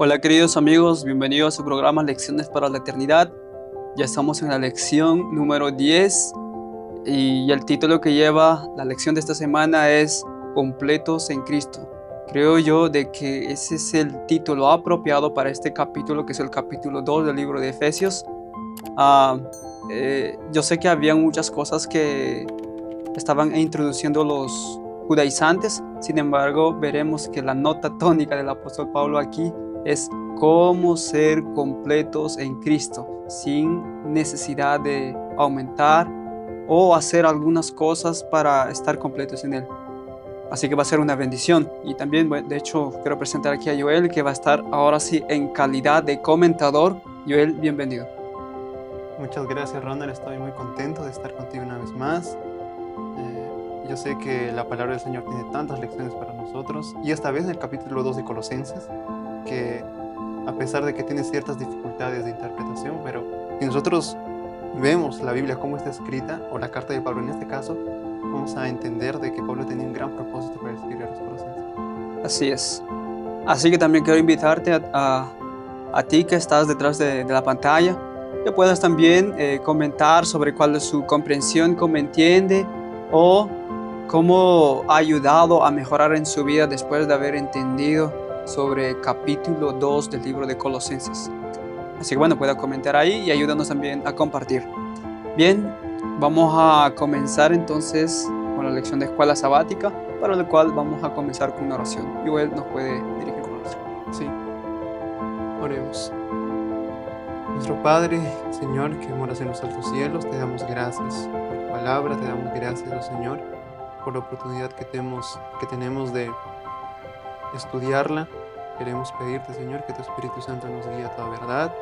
Hola queridos amigos, bienvenidos a su programa Lecciones para la Eternidad. Ya estamos en la lección número 10 y el título que lleva la lección de esta semana es Completos en Cristo. Creo yo de que ese es el título apropiado para este capítulo, que es el capítulo 2 del libro de Efesios. Yo sé que había muchas cosas que estaban introduciendo los judaizantes. Sin embargo, veremos que la nota tónica del apóstol Pablo aquí es cómo ser completos en Cristo, sin necesidad de aumentar o hacer algunas cosas para estar completos en Él. Así que va a ser una bendición. Y también, de hecho, quiero presentar aquí a Joel, que va a estar ahora sí en calidad de comentador. Joel, bienvenido. Muchas gracias, Ronald. Estoy muy contento de estar contigo una vez más. Yo sé que la palabra del Señor tiene tantas lecciones para nosotros, y esta vez en el capítulo 2 de Colosenses, que a pesar de que tiene ciertas dificultades de interpretación, pero si nosotros vemos la Biblia como está escrita, o la carta de Pablo en este caso, vamos a entender de que Pablo tenía un gran propósito para escribir a los Colosenses. Así es. Así que también quiero invitarte a ti que estás detrás de la pantalla, que puedas también comentar sobre cuál es su comprensión, cómo entiende o cómo ha ayudado a mejorar en su vida después de haber entendido sobre el capítulo 2 del libro de Colosenses. Así que bueno, pueda comentar ahí y ayúdanos también a compartir. Bien, vamos a comenzar entonces con la lección de escuela sabática, para la cual vamos a comenzar con una oración. Joel nos puede dirigir con la oración. Sí, oremos. Nuestro Padre, Señor, que moras en los altos cielos, te damos gracias por tu palabra, te damos gracias, oh Señor, por la oportunidad que tenemos de estudiarla. Queremos pedirte, Señor, que tu Espíritu Santo nos guíe a toda verdad,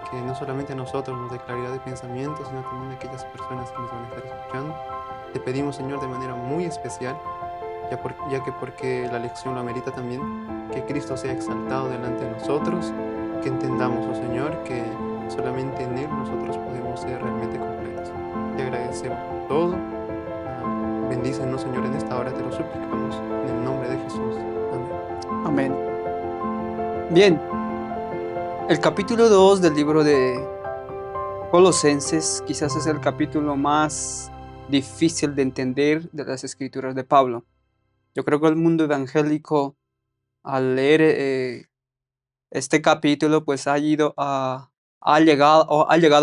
que no solamente a nosotros nos dé claridad de pensamiento, sino también a aquellas personas que nos van a estar escuchando. Te pedimos, Señor, de manera muy especial, ya que porque la lección lo amerita también, que Cristo sea exaltado delante de nosotros, que entendamos, oh Señor, que solamente en Él nosotros podemos ser realmente completos. Te agradecemos por todo. Bendícenos, Señor, en esta hora, te lo suplicamos, en el nombre de Jesús. Amén. Amén. Bien, el capítulo 2 del libro de Colosenses quizás es el capítulo más difícil de entender de las escrituras de Pablo. Yo creo que el mundo evangélico, al leer este capítulo, pues ha llegado a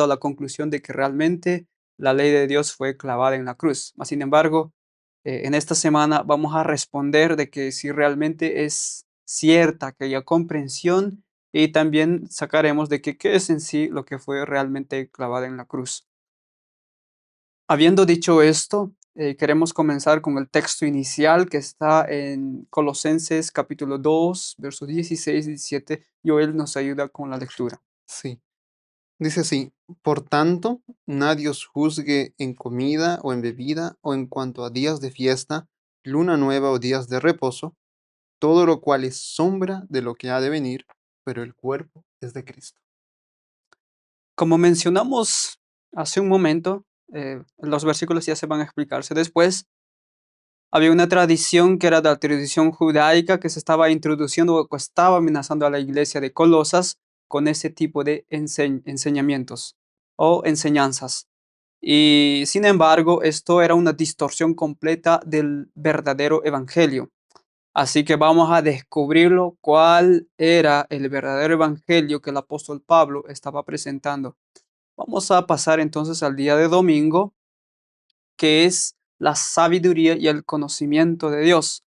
la conclusión de que realmente la ley de Dios fue clavada en la cruz. Sin embargo, en esta semana vamos a responder de que si realmente es cierta aquella comprensión, y también sacaremos de que qué es en sí lo que fue realmente clavada en la cruz. Habiendo dicho esto, queremos comenzar con el texto inicial que está en Colosenses capítulo 2, versos 16 y 17. Joel nos ayuda con la lectura. Sí. Dice así: por tanto, nadie os juzgue en comida o en bebida, o en cuanto a días de fiesta, luna nueva o días de reposo, todo lo cual es sombra de lo que ha de venir, pero el cuerpo es de Cristo. Como mencionamos hace un momento, los versículos ya se van a explicarse después. Había una tradición que era de la tradición judaica que se estaba introduciendo o estaba amenazando a la iglesia de Colosas con ese tipo de enseñamientos o enseñanzas. Y sin embargo, esto era una distorsión completa del verdadero evangelio. Así que vamos a descubrirlo cuál era el verdadero evangelio que el apóstol Pablo estaba presentando. Vamos a pasar entonces al día de domingo, que es la sabiduría y el conocimiento de Dios.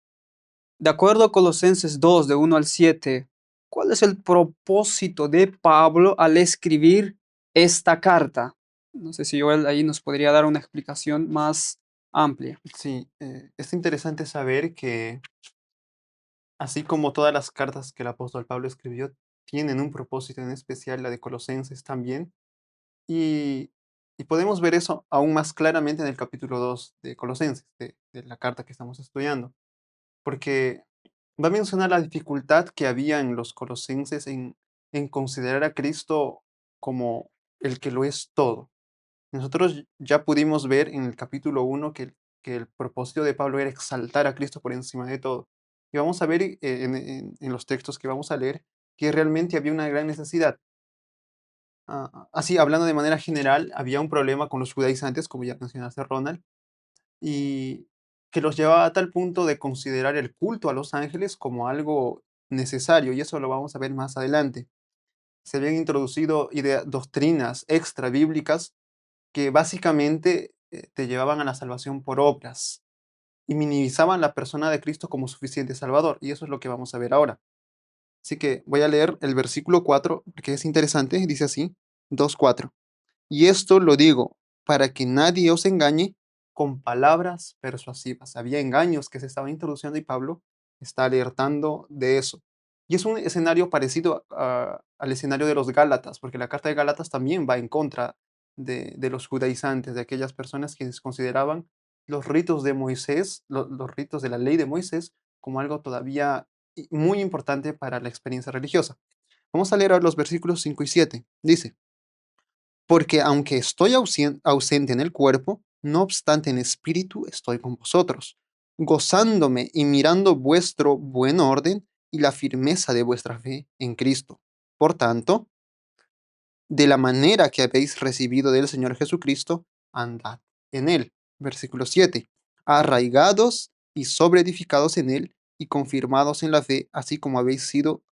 De acuerdo a Colosenses 2, de 1 al 7, ¿cuál es el propósito de Pablo al escribir esta carta? No sé si Joel ahí nos podría dar una explicación más amplia. Sí, es interesante saber que, así como todas las cartas que el apóstol Pablo escribió, tienen un propósito en especial, la de Colosenses también, y, y podemos ver eso aún más claramente en el capítulo 2 de Colosenses, de la carta que estamos estudiando, porque va a mencionar la dificultad que había en los colosenses en considerar a Cristo como el que lo es todo. Nosotros ya pudimos ver en el capítulo 1 que el propósito de Pablo era exaltar a Cristo por encima de todo. Y vamos a ver en los textos que vamos a leer que realmente había una gran necesidad. Así, hablando de manera general, había un problema con los judaizantes, como ya mencionaste, Ronald, y que los llevaba a tal punto de considerar el culto a los ángeles como algo necesario, y eso lo vamos a ver más adelante. Se habían introducido doctrinas extra bíblicas que básicamente te llevaban a la salvación por obras y minimizaban la persona de Cristo como suficiente Salvador, y eso es lo que vamos a ver ahora. Así que voy a leer el versículo 4, que es interesante, dice así, 2:4. Y esto lo digo para que nadie os engañe con palabras persuasivas. Había engaños que se estaban introduciendo y Pablo está alertando de eso. Y es un escenario parecido al escenario de los Gálatas, porque la carta de Gálatas también va en contra de los judaizantes, de aquellas personas que consideraban los ritos de Moisés, los ritos de la ley de Moisés, como algo todavía muy importante para la experiencia religiosa. Vamos a leer ahora los versículos 5 y 7. Dice, porque aunque estoy ausente en el cuerpo, no obstante en espíritu estoy con vosotros, gozándome y mirando vuestro buen orden y la firmeza de vuestra fe en Cristo. Por tanto, de la manera que habéis recibido del Señor Jesucristo, andad en él. Versículo 7. Arraigados y sobreedificados en él y confirmados en la fe, así como habéis sido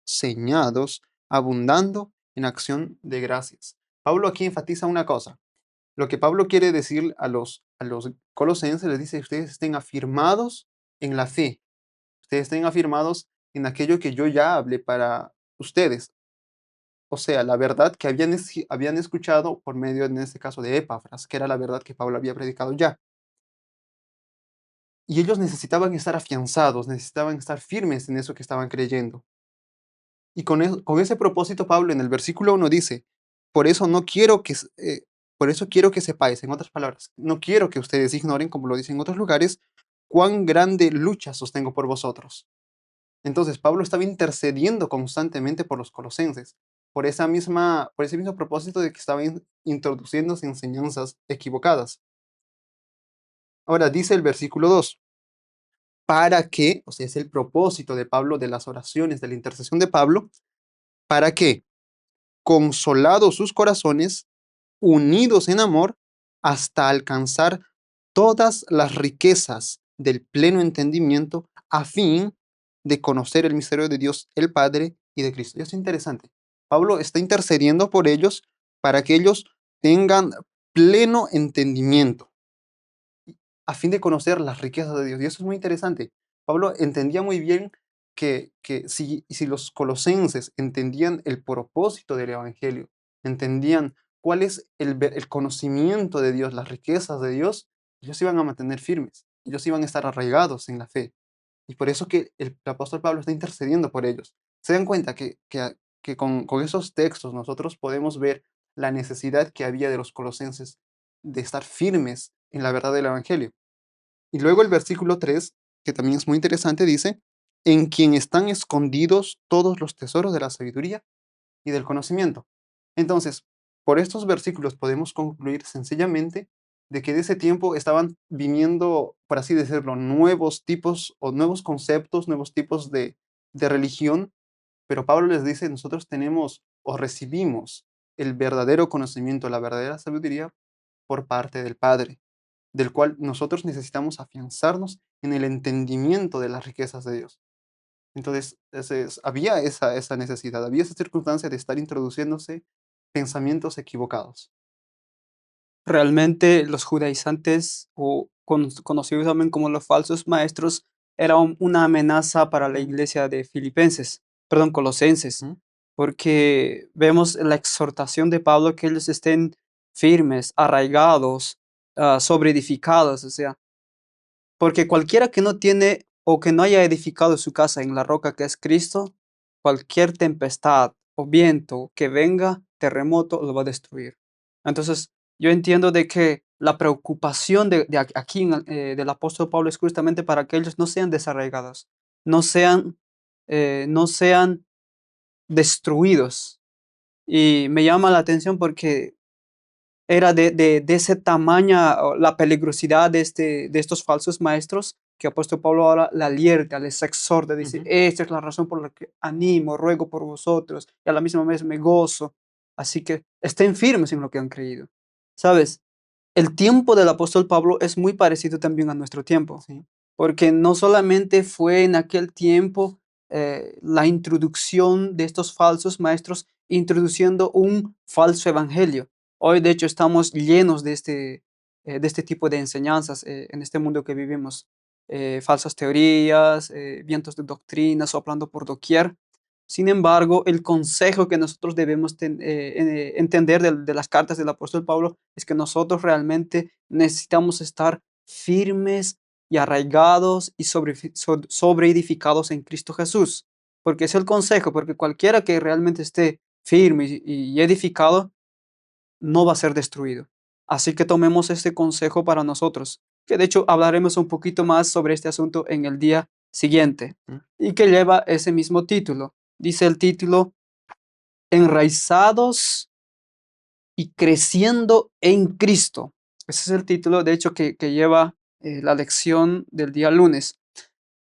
señados, abundando en acción de gracias. Pablo aquí enfatiza una cosa. Lo que Pablo quiere decir a los colosenses, les dice, ustedes estén afirmados en la fe, ustedes estén afirmados en aquello que yo ya hablé para ustedes. O sea, la verdad que habían escuchado por medio, en este caso, de Epafras, que era la verdad que Pablo había predicado ya. Y ellos necesitaban estar afianzados, necesitaban estar firmes en eso que estaban creyendo. Y con ese propósito, Pablo en el versículo 1 dice, por eso no quiero que, por eso quiero que sepáis, en otras palabras, no quiero que ustedes ignoren, como lo dicen en otros lugares, cuán grande lucha sostengo por vosotros. Entonces, Pablo estaba intercediendo constantemente por los colosenses, por ese mismo propósito de que estaban introduciéndose enseñanzas equivocadas. Ahora dice el versículo 2, para que, o sea, es el propósito de Pablo, de las oraciones, de la intercesión de Pablo, para que, consolados sus corazones, unidos en amor, hasta alcanzar todas las riquezas del pleno entendimiento, a fin de conocer el misterio de Dios el Padre y de Cristo. Y es interesante. Pablo está intercediendo por ellos para que ellos tengan pleno entendimiento a fin de conocer las riquezas de Dios. Y eso es muy interesante. Pablo entendía muy bien que si los colosenses entendían el propósito del Evangelio, entendían cuál es el conocimiento de Dios, las riquezas de Dios, ellos iban a mantener firmes, ellos iban a estar arraigados en la fe. Y por eso que el apóstol Pablo está intercediendo por ellos. Se dan cuenta que con esos textos nosotros podemos ver la necesidad que había de los colosenses de estar firmes en la verdad del Evangelio. Y luego el versículo 3, que también es muy interesante, dice, en quien están escondidos todos los tesoros de la sabiduría y del conocimiento. Entonces, por estos versículos podemos concluir sencillamente de que de ese tiempo estaban viniendo, por así decirlo, nuevos tipos o nuevos conceptos, nuevos tipos de religión, pero Pablo les dice, nosotros tenemos o recibimos el verdadero conocimiento, la verdadera sabiduría por parte del Padre, del cual nosotros necesitamos afianzarnos en el entendimiento de las riquezas de Dios. Entonces, había esa necesidad, había esa circunstancia de estar introduciéndose pensamientos equivocados. Realmente los judaizantes, o conocidos también como los falsos maestros, eran una amenaza para la iglesia de Filipenses, perdón, Colosenses, Ujú. porque vemos en la exhortación de Pablo que ellos estén firmes, arraigados, sobreedificados, o sea, porque cualquiera que no tiene o que no haya edificado su casa en la roca que es Cristo, cualquier tempestad o viento que venga, terremoto, lo va a destruir. Entonces, yo entiendo de que la preocupación aquí del apóstol Pablo es justamente para que ellos no sean desarraigados, no sean destruidos. Y me llama la atención porque era de ese tamaño la peligrosidad de estos falsos maestros, que apóstol Pablo ahora la alerta, les exhorta, dice, Ujú. esta es la razón por la que animo, ruego por vosotros, y a la misma vez me gozo. Así que estén firmes en lo que han creído. ¿Sabes? El tiempo del apóstol Pablo es muy parecido también a nuestro tiempo, Sí. porque no solamente fue en aquel tiempo la introducción de estos falsos maestros introduciendo un falso evangelio. Hoy, de hecho, estamos llenos de este tipo de enseñanzas en este mundo que vivimos. Falsas teorías, vientos de doctrina soplando por doquier. Sin embargo, el consejo que nosotros debemos entender de las cartas del apóstol Pablo es que nosotros realmente necesitamos estar firmes y arraigados y sobre edificados en Cristo Jesús. Porque es el consejo, porque cualquiera que realmente esté firme y edificado no va a ser destruido. Así que tomemos este consejo para nosotros, que de hecho hablaremos un poquito más sobre este asunto en el día siguiente, Mm. y que lleva ese mismo título. Dice el título, Enraizados y creciendo en Cristo. Ese es el título, de hecho, que lleva la lección del día lunes.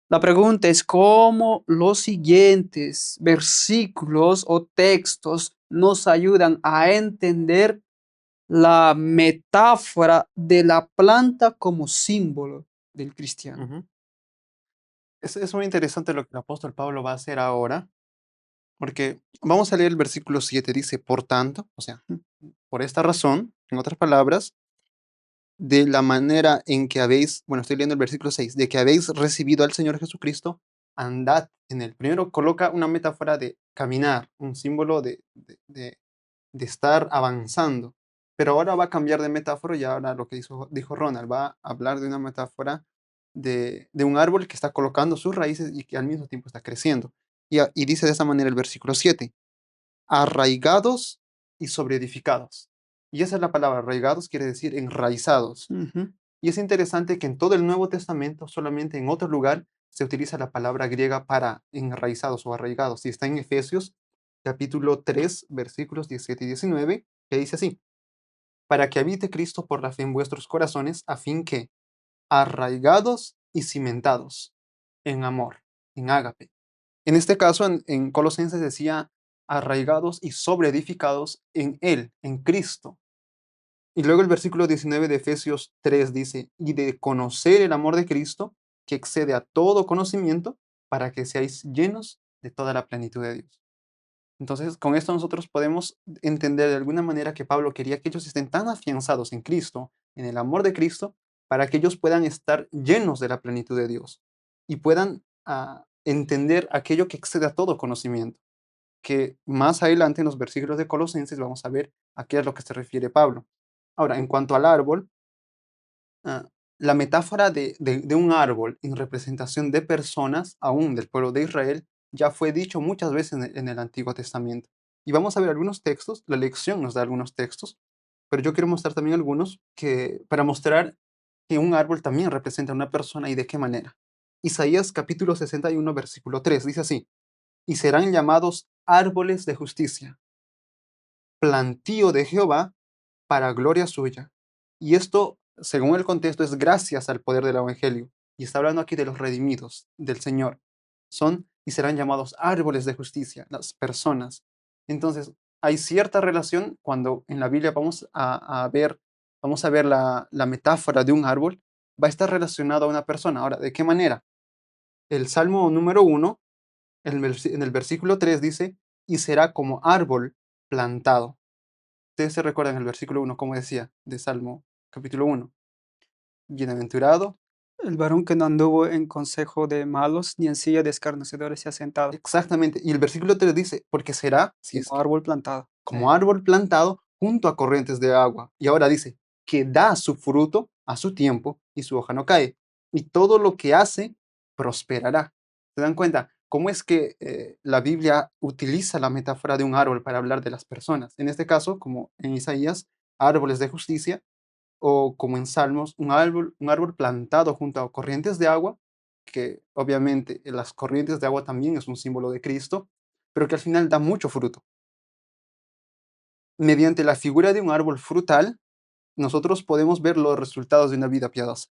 La pregunta es cómo los siguientes versículos o textos nos ayudan a entender la metáfora de la planta como símbolo del cristiano. Ujú. Es muy interesante lo que el apóstol Pablo va a hacer ahora, porque vamos a leer el versículo 7. Dice, por tanto, o sea, por esta razón, en otras palabras, de la manera en que habéis, bueno, estoy leyendo el versículo 6, de que habéis recibido al Señor Jesucristo, andad en él. Primero coloca una metáfora de caminar, un símbolo de estar avanzando. Pero ahora va a cambiar de metáfora y ahora lo que dijo Ronald, va a hablar de una metáfora de un árbol que está colocando sus raíces y que al mismo tiempo está creciendo. Y dice de esa manera el versículo 7, arraigados y sobreedificados. Y esa es la palabra, arraigados quiere decir enraizados. Ujú, Y es interesante que en todo el Nuevo Testamento, solamente en otro lugar, se utiliza la palabra griega para enraizados o arraigados. Y está en Efesios capítulo 3, versículos 17 y 19, que dice así, para que habite Cristo por la fe en vuestros corazones, a fin que, arraigados y cimentados en amor, en ágape. En este caso, en Colosenses decía, arraigados y sobreedificados en Él, en Cristo. Y luego el versículo 19 de Efesios 3 dice, y de conocer el amor de Cristo, que excede a todo conocimiento, para que seáis llenos de toda la plenitud de Dios. Entonces, con esto nosotros podemos entender de alguna manera que Pablo quería que ellos estén tan afianzados en Cristo, en el amor de Cristo, para que ellos puedan estar llenos de la plenitud de Dios y puedan entender aquello que excede a todo conocimiento, que más adelante en los versículos de Colosenses vamos a ver a qué es lo que se refiere Pablo. Ahora, en cuanto al árbol, ah, la metáfora de un árbol en representación de personas, aún del pueblo de Israel, ya fue dicho muchas veces en el Antiguo Testamento. Y vamos a ver algunos textos, la lección nos da algunos textos, pero yo quiero mostrar también algunos que, para mostrar que un árbol también representa a una persona y de qué manera. Isaías capítulo 61, versículo 3 dice así, y serán llamados árboles de justicia, plantío de Jehová para gloria suya. Y esto, según el contexto, es gracias al poder del Evangelio. Y está hablando aquí de los redimidos, del Señor. Son y serán llamados árboles de justicia, las personas. Entonces, hay cierta relación cuando en la Biblia vamos a ver la metáfora de un árbol, va a estar relacionado a una persona. Ahora, ¿de qué manera? El Salmo número 1, en el versículo 3 dice, y será como árbol plantado. Ustedes se recuerdan el versículo 1, como decía, de Salmo capítulo 1. Bienaventurado, el varón que no anduvo en consejo de malos, ni en silla de escarnecedores se ha sentado, exactamente. Y el versículo 3 dice, porque será, si como es que, árbol plantado. Sí. como árbol plantado junto a corrientes de agua. Y ahora dice, que da su fruto a su tiempo y su hoja no cae. Y todo lo que hace prosperará. ¿Se dan cuenta? ¿Cómo es que la Biblia utiliza la metáfora de un árbol para hablar de las personas? En este caso, como en Isaías, árboles de justicia, o como en Salmos, un árbol plantado junto a corrientes de agua, que obviamente las corrientes de agua también es un símbolo de Cristo, pero que al final da mucho fruto. Mediante la figura de un árbol frutal, nosotros podemos ver los resultados de una vida piadosa.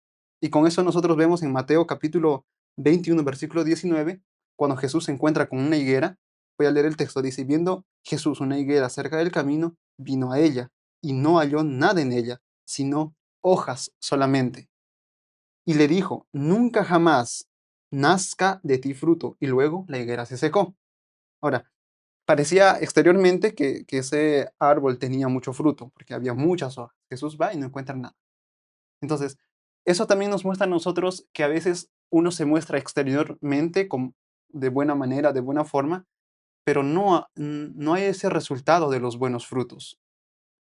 Y con eso nosotros vemos en Mateo capítulo 21, versículo 19, cuando Jesús se encuentra con una higuera. Voy a leer el texto. Dice, viendo Jesús una higuera cerca del camino, vino a ella y no halló nada en ella, sino hojas solamente. Y le dijo, nunca jamás nazca de ti fruto. Y luego la higuera se secó. Ahora, parecía exteriormente que ese árbol tenía mucho fruto, porque había muchas hojas. Jesús va y no encuentra nada. Entonces, eso también nos muestra a nosotros que a veces uno se muestra exteriormente de buena manera, de buena forma, pero no hay ese resultado de los buenos frutos.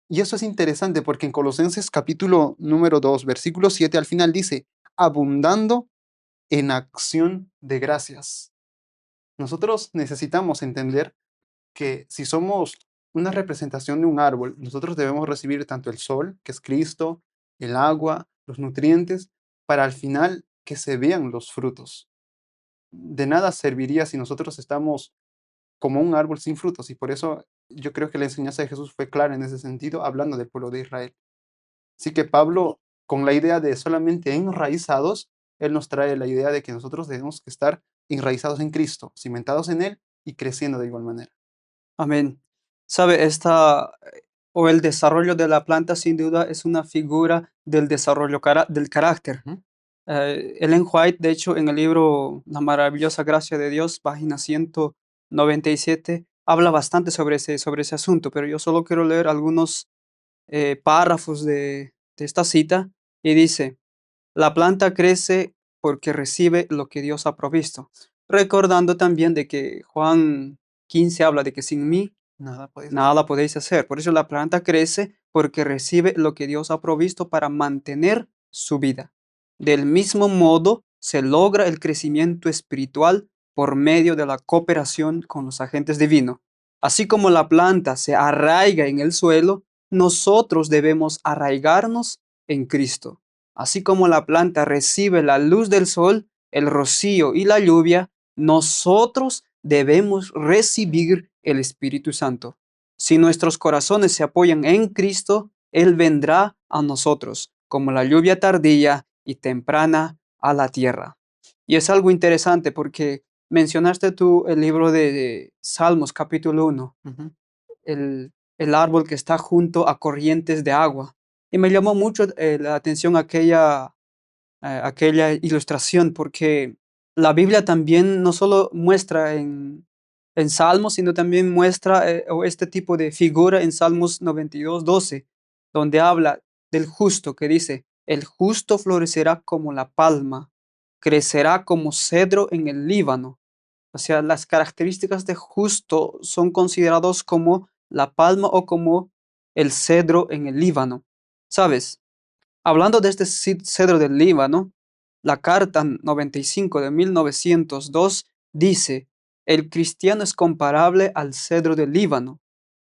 Y eso es interesante porque en Colosenses capítulo número 2 versículo 7 al final dice, abundando en acción de gracias. Nosotros necesitamos entender que si somos una representación de un árbol, nosotros debemos recibir tanto el sol, que es Cristo, el agua, los nutrientes, para al final que se vean los frutos. De nada serviría si nosotros estamos como un árbol sin frutos, y por eso yo creo que la enseñanza de Jesús fue clara en ese sentido, hablando del pueblo de Israel. Así que Pablo, con la idea de solamente enraizados, él nos trae la idea de que nosotros debemos que estar enraizados en Cristo, cimentados en Él y creciendo de igual manera. Amén. Sabe, o el desarrollo de la planta sin duda es una figura del desarrollo del carácter. Ujú, Ellen White, de hecho, en el libro La maravillosa gracia de Dios, página 197, habla bastante sobre ese asunto, pero yo solo quiero leer algunos párrafos de esta cita y dice, la planta crece porque recibe lo que Dios ha provisto. Recordando también de que Juan 15 habla de que sin mí nada podéis hacer. nada podéis hacer. Por eso la planta crece porque recibe lo que Dios ha provisto para mantener su vida. Del mismo modo, se logra el crecimiento espiritual por medio de la cooperación con los agentes divinos. Así como la planta se arraiga en el suelo, nosotros debemos arraigarnos en Cristo. Así como la planta recibe la luz del sol, el rocío y la lluvia, nosotros debemos recibir el Espíritu Santo. Si nuestros corazones se apoyan en Cristo, Él vendrá a nosotros como la lluvia tardía y temprana a la tierra. Y es algo interesante porque mencionaste tú el libro de Salmos capítulo 1, Ujú, el árbol que está junto a corrientes de agua. Y me llamó mucho la atención aquella ilustración, porque la Biblia también no solo muestra en Salmos, sino también muestra o este tipo de figura en Salmos 92:12, donde habla del justo, que dice, el justo florecerá como la palma, crecerá como cedro en el Líbano. O sea, las características de justo son considerados como la palma o como el cedro en el Líbano. ¿Sabes? Hablando de este cedro del Líbano, la Carta 95 de 1902 dice, el cristiano es comparable al cedro del Líbano.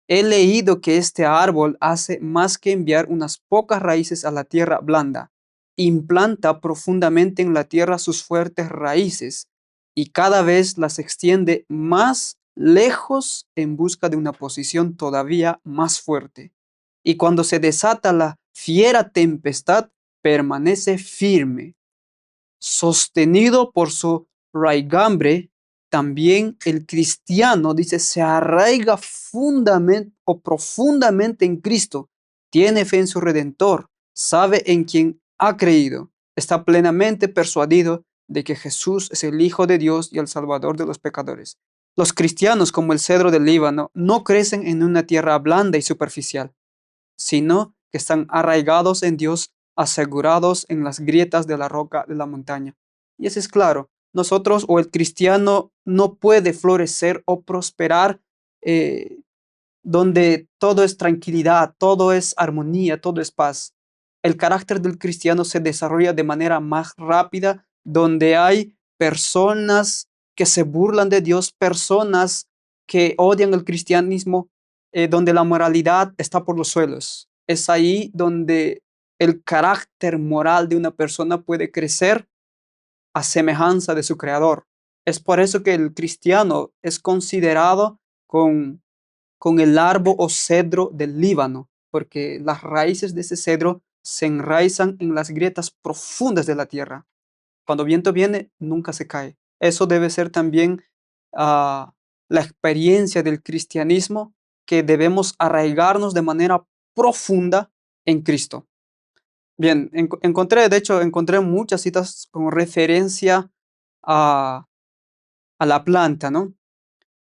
He leído que este árbol hace más que enviar unas pocas raíces a la tierra blanda. Implanta profundamente en la tierra sus fuertes raíces y cada vez las extiende más lejos en busca de una posición todavía más fuerte. Y cuando se desata la fiera tempestad, permanece firme, sostenido por su raigambre. También el cristiano, dice, se arraiga fundamentalmente o profundamente en Cristo, tiene fe en su Redentor, sabe en quien ha creído, está plenamente persuadido de que Jesús es el Hijo de Dios y el Salvador de los pecadores. Los cristianos, como el cedro del Líbano, no crecen en una tierra blanda y superficial, sino que están arraigados en Dios, asegurados en las grietas de la roca de la montaña. Y eso es claro, nosotros o el cristiano no puede florecer o prosperar eh, donde todo es tranquilidad, todo es armonía, todo es paz. El carácter del cristiano se desarrolla de manera más rápida, donde hay personas que se burlan de Dios, personas que odian el cristianismo, donde la moralidad está por los suelos. Es ahí donde el carácter moral de una persona puede crecer a semejanza de su creador. Es por eso que el cristiano es considerado con el árbol o cedro del Líbano, porque las raíces de ese cedro se enraizan en las grietas profundas de la tierra. Cuando viento viene, nunca se cae. Eso debe ser también la experiencia del cristianismo, que debemos arraigarnos de manera profunda en Cristo. Bien, de hecho, encontré muchas citas con referencia a, a la planta, ¿no?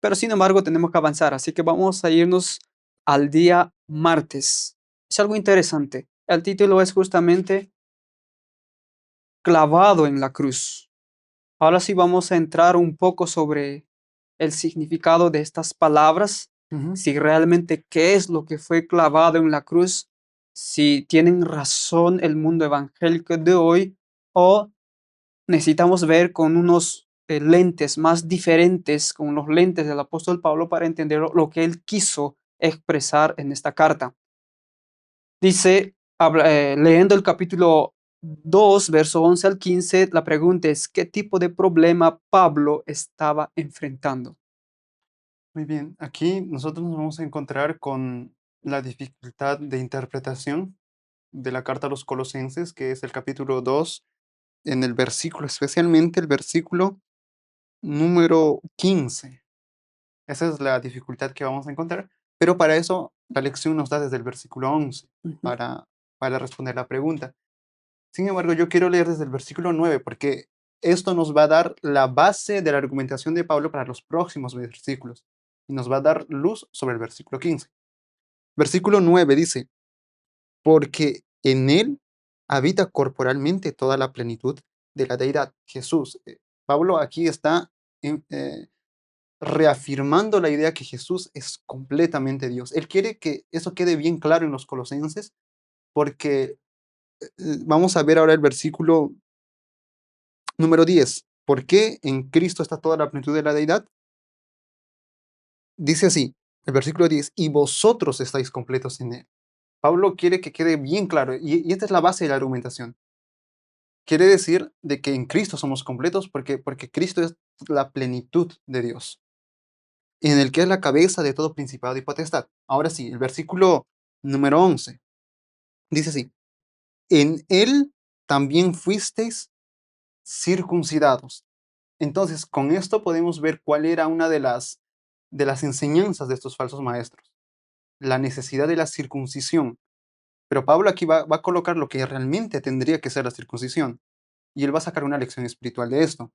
Pero sin embargo, tenemos que avanzar, así que vamos a irnos al día martes. Es algo interesante. El título es justamente Clavado en la cruz. Ahora sí vamos a entrar un poco sobre el significado de estas palabras, Ujú. si realmente qué es lo que fue clavado en la cruz, si tienen razón el mundo evangélico de hoy o necesitamos ver con unos lentes más diferentes, con los lentes del apóstol Pablo para entender lo que él quiso expresar en esta carta. Dice, leyendo el capítulo 2, verso 11 al 15, la pregunta es, ¿qué tipo de problema Pablo estaba enfrentando? Muy bien, aquí nosotros nos vamos a encontrar con la dificultad de interpretación de la carta a los Colosenses, que es el capítulo 2, en el versículo, especialmente el versículo número 15. Esa es la dificultad que vamos a encontrar, pero para eso la lección nos da desde el versículo 11 Ujú. para, para responder la pregunta. Sin embargo, yo quiero leer desde el versículo 9 porque esto nos va a dar la base de la argumentación de Pablo para los próximos versículos y nos va a dar luz sobre el versículo 15. Versículo 9 dice, porque en él habita corporalmente toda la plenitud de la deidad. Jesús. Pablo aquí está reafirmando la idea que Jesús es completamente Dios. Él quiere que eso quede bien claro en los colosenses porque vamos a ver ahora el versículo número 10. ¿Por qué en Cristo está toda la plenitud de la deidad? Dice así, el versículo 10, y vosotros estáis completos en él. Pablo quiere que quede bien claro, y esta es la base de la argumentación. Quiere decir de que en Cristo somos completos porque Cristo es la plenitud de Dios, en el que es la cabeza de todo principado y potestad. Ahora sí, el versículo número 11 dice así, en él también fuisteis circuncidados. Entonces, con esto podemos ver cuál era una de las enseñanzas de estos falsos maestros, la necesidad de la circuncisión. Pero Pablo aquí va a colocar lo que realmente tendría que ser la circuncisión, y él va a sacar una lección espiritual de esto.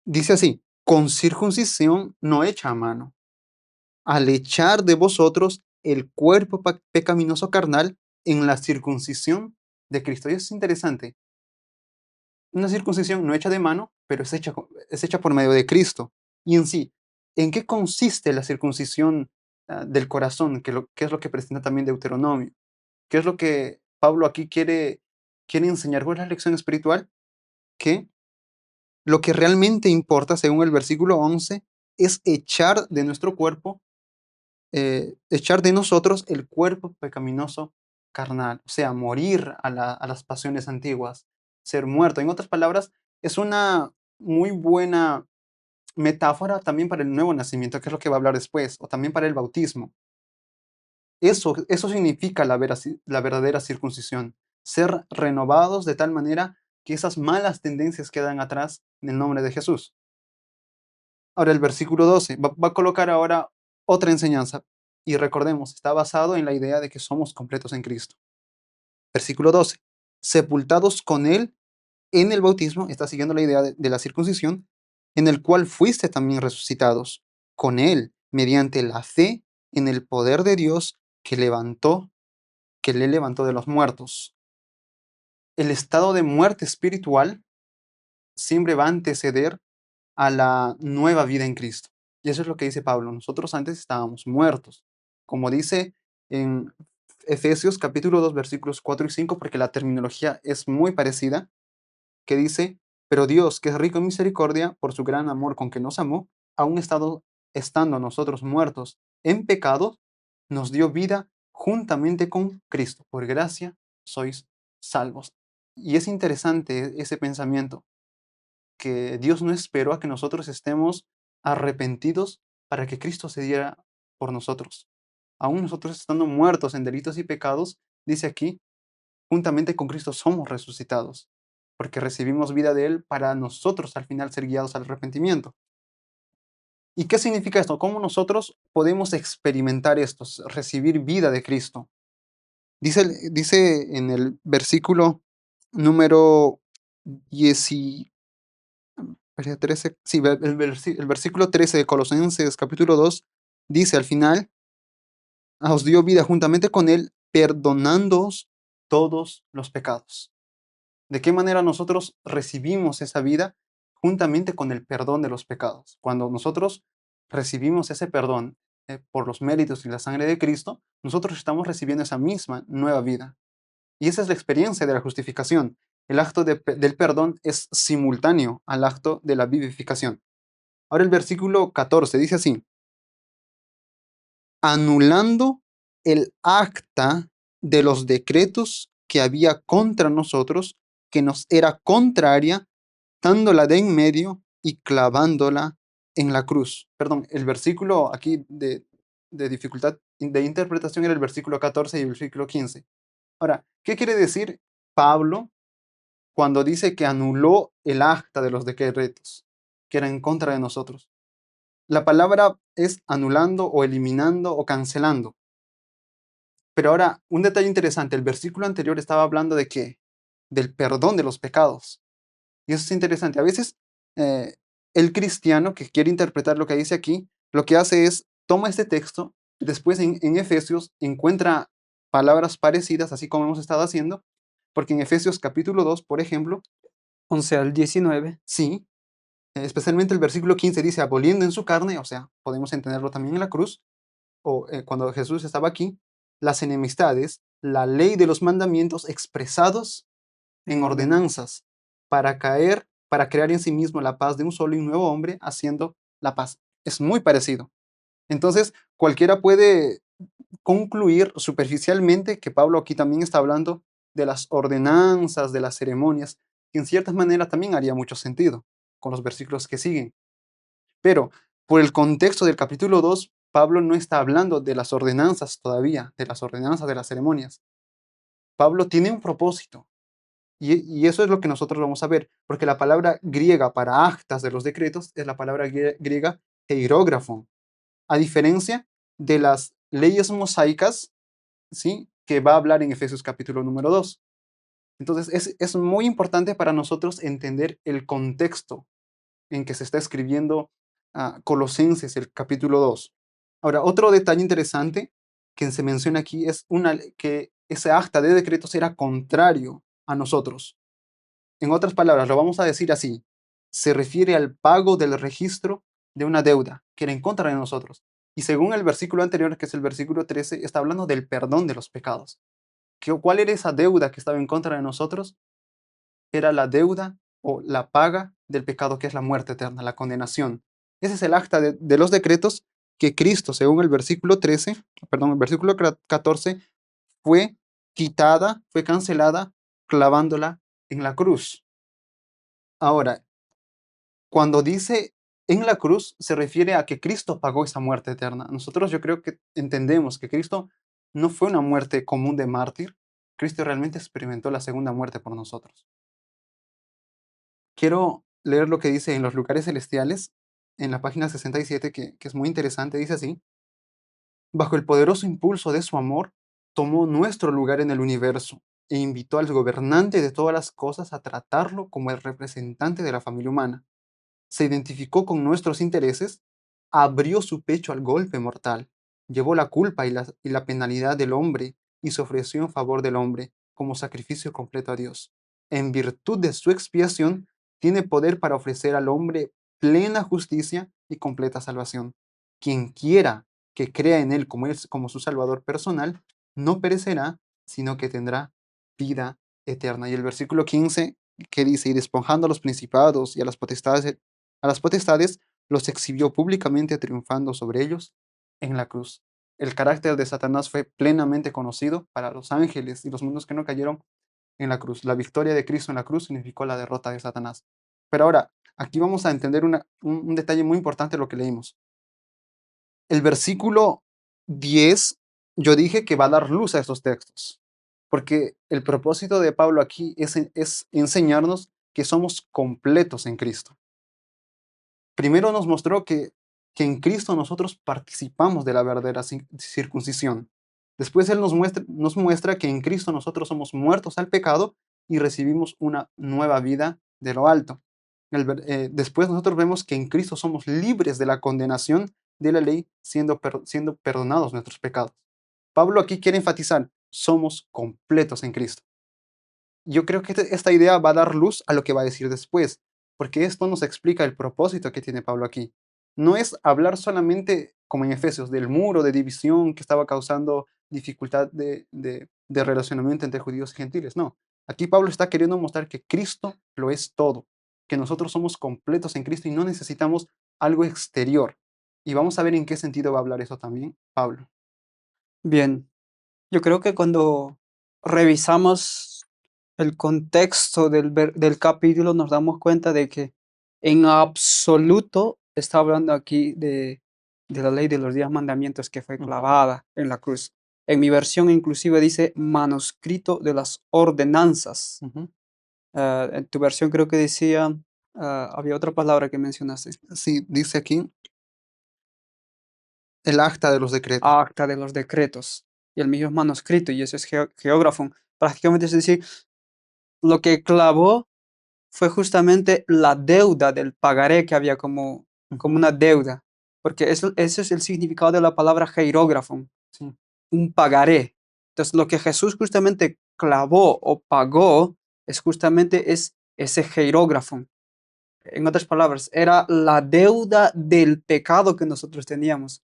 Dice así, con circuncisión no hecha a mano, al echar de vosotros el cuerpo pecaminoso carnal en la circuncisión de Cristo. Y eso es interesante. Una circuncisión no hecha de mano, pero es hecha por medio de Cristo. Y en sí, ¿en qué consiste la circuncisión del corazón? Que es lo que presenta también Deuteronomio. ¿Qué es lo que Pablo aquí quiere enseñar? ¿Cuál es la lección espiritual? Que lo que realmente importa, según el versículo 11, es echar de nuestro cuerpo, echar de nosotros el cuerpo pecaminoso carnal, o sea, morir a las pasiones antiguas, ser muerto. En otras palabras, es una muy buena metáfora también para el nuevo nacimiento, que es lo que va a hablar después, o también para el bautismo. Eso significa la verdadera circuncisión, ser renovados de tal manera que esas malas tendencias quedan atrás en el nombre de Jesús. Ahora el versículo 12 va a colocar ahora otra enseñanza y recordemos, está basado en la idea de que somos completos en Cristo. Versículo 12, sepultados con Él en el bautismo, está siguiendo la idea de la circuncisión, en el cual fuiste también resucitados con Él mediante la fe en el poder de Dios que le levantó de los muertos. El estado de muerte espiritual siempre va a anteceder a la nueva vida en Cristo. Y eso es lo que dice Pablo. Nosotros antes estábamos muertos. Como dice en Efesios capítulo 2 versículos 4 y 5, porque la terminología es muy parecida, que dice, pero Dios, que es rico en misericordia, por su gran amor con que nos amó, aún estando nosotros muertos en pecado, nos dio vida juntamente con Cristo. Por gracia sois salvos. Y es interesante ese pensamiento, que Dios no esperó a que nosotros estemos arrepentidos para que Cristo se diera por nosotros. Aún nosotros estando muertos en delitos y pecados, dice aquí juntamente con Cristo somos resucitados, porque recibimos vida de Él para nosotros al final ser guiados al arrepentimiento. ¿Y qué significa esto? ¿Cómo nosotros podemos experimentar esto, recibir vida de Cristo? Dice en el versículo número 10, 13, sí, el versículo 13 de Colosenses capítulo 2 dice al final, os dio vida juntamente con Él, perdonándoos todos los pecados. ¿De qué manera nosotros recibimos esa vida? Juntamente con el perdón de los pecados. Cuando nosotros recibimos ese perdón por los méritos y la sangre de Cristo, nosotros estamos recibiendo esa misma nueva vida. Y esa es la experiencia de la justificación. El acto del perdón es simultáneo al acto de la vivificación. Ahora el versículo 14 dice así, anulando el acta de los decretos que había contra nosotros, que nos era contraria, dándola de en medio y clavándola en la cruz. Perdón, el versículo aquí de dificultad de interpretación era el versículo 14 y el versículo 15. Ahora, ¿qué quiere decir Pablo cuando dice que anuló el acta de los decretos que era en contra de nosotros? La palabra es anulando o eliminando o cancelando. Pero ahora, un detalle interesante, el versículo anterior estaba hablando de qué? Del perdón de los pecados. Y eso es interesante. A veces eh, el cristiano que quiere interpretar lo que dice aquí, lo que hace es toma este texto, y después en Efesios encuentra palabras parecidas, así como hemos estado haciendo, porque en Efesios capítulo 2, por ejemplo, 11 al 19. sí, especialmente el versículo 15 dice, aboliendo en su carne, o sea, podemos entenderlo también en la cruz, o cuando Jesús estaba aquí, las enemistades, la ley de los mandamientos expresados en ordenanzas para crear en sí mismo la paz de un solo y un nuevo hombre, haciendo la paz. Es muy parecido. Entonces, cualquiera puede concluir superficialmente que Pablo aquí también está hablando de las ordenanzas, de las ceremonias, que en cierta manera también haría mucho sentido con los versículos que siguen. Pero por el contexto del capítulo 2, Pablo no está hablando de las ordenanzas todavía, de las ordenanzas de las ceremonias. Pablo tiene un propósito. Y eso es lo que nosotros vamos a ver, porque la palabra griega para actas de los decretos es la palabra griega hierógrafo, a diferencia de las leyes mosaicas, ¿sí? Que va a hablar en Efesios capítulo número 2. Entonces es muy importante para nosotros entender el contexto en que se está escribiendo Colosenses, el capítulo 2. Ahora, otro detalle interesante que se menciona aquí es que ese acta de decretos era contrario a nosotros. En otras palabras, lo vamos a decir así, se refiere al pago del registro de una deuda que era en contra de nosotros. Y según el versículo anterior, que es el versículo 13, está hablando del perdón de los pecados. ¿Cuál era esa deuda que estaba en contra de nosotros? Era la deuda o la paga del pecado, que es la muerte eterna, la condenación. Ese es el acta de los decretos que Cristo, según el versículo 13, perdón, el versículo 14, fue quitada, fue cancelada, clavándola en la cruz. Ahora, cuando dice en la cruz, se refiere a que Cristo pagó esa muerte eterna. Nosotros yo creo que entendemos que Cristo no fue una muerte común de mártir. Cristo realmente experimentó la segunda muerte por nosotros. Quiero leer lo que dice en los lugares celestiales, en la página 67, que es muy interesante. Dice así, bajo el poderoso impulso de su amor, tomó nuestro lugar en el universo e invitó al gobernante de todas las cosas a tratarlo como el representante de la familia humana. Se identificó con nuestros intereses, abrió su pecho al golpe mortal, llevó la culpa y la penalidad del hombre y se ofreció en favor del hombre como sacrificio completo a Dios. En virtud de su expiación, tiene poder para ofrecer al hombre plena justicia y completa salvación. Quien quiera que crea en él como su Salvador personal, no perecerá, sino que tendrá vida eterna. Y el versículo 15 que dice, y despojando a los principados y a las potestades, los exhibió públicamente triunfando sobre ellos en la cruz. El carácter de Satanás fue plenamente conocido para los ángeles y los mundos que no cayeron en la cruz. La victoria de Cristo en la cruz significó la derrota de Satanás. Pero ahora, aquí vamos a entender un detalle muy importante de lo que leímos. El versículo 10, yo dije que va a dar luz a estos textos. porque el propósito de Pablo aquí es enseñarnos que somos completos en Cristo. Primero nos mostró que en Cristo nosotros participamos de la verdadera circuncisión. Después Él nos muestra que en Cristo nosotros somos muertos al pecado y recibimos una nueva vida de lo alto. Después nosotros vemos que en Cristo somos libres de la condenación de la ley, siendo perdonados nuestros pecados. Pablo aquí quiere enfatizar, somos completos en Cristo. Yo creo que esta idea va a dar luz a lo que va a decir después, porque esto nos explica el propósito que tiene Pablo aquí. No es hablar solamente, como en Efesios, del muro de división que estaba causando dificultad de relacionamiento entre judíos y gentiles. No, aquí Pablo está queriendo mostrar que Cristo lo es todo, que nosotros somos completos en Cristo y no necesitamos algo exterior. Y vamos a ver en qué sentido va a hablar eso también Pablo. Bien, yo creo que cuando revisamos el contexto del capítulo nos damos cuenta de que en absoluto está hablando aquí de la ley de los 10 mandamientos que fue Ujú, clavada en la cruz. En mi versión inclusive dice manuscrito de las ordenanzas. ujú. En tu versión creo que decía, había otra palabra que mencionaste, Sí, dice aquí el acta de los decretos. acta de los decretos. Y el mío es manuscrito y eso es geógrafo. Prácticamente es decir, lo que clavó fue justamente la deuda del pagaré que había como Ujú, una deuda, porque ese es el significado de la palabra hierógrafo, sí. un pagaré. Entonces, lo que Jesús justamente clavó o pagó es ese hierógrafo. En otras palabras, era la deuda del pecado que nosotros teníamos.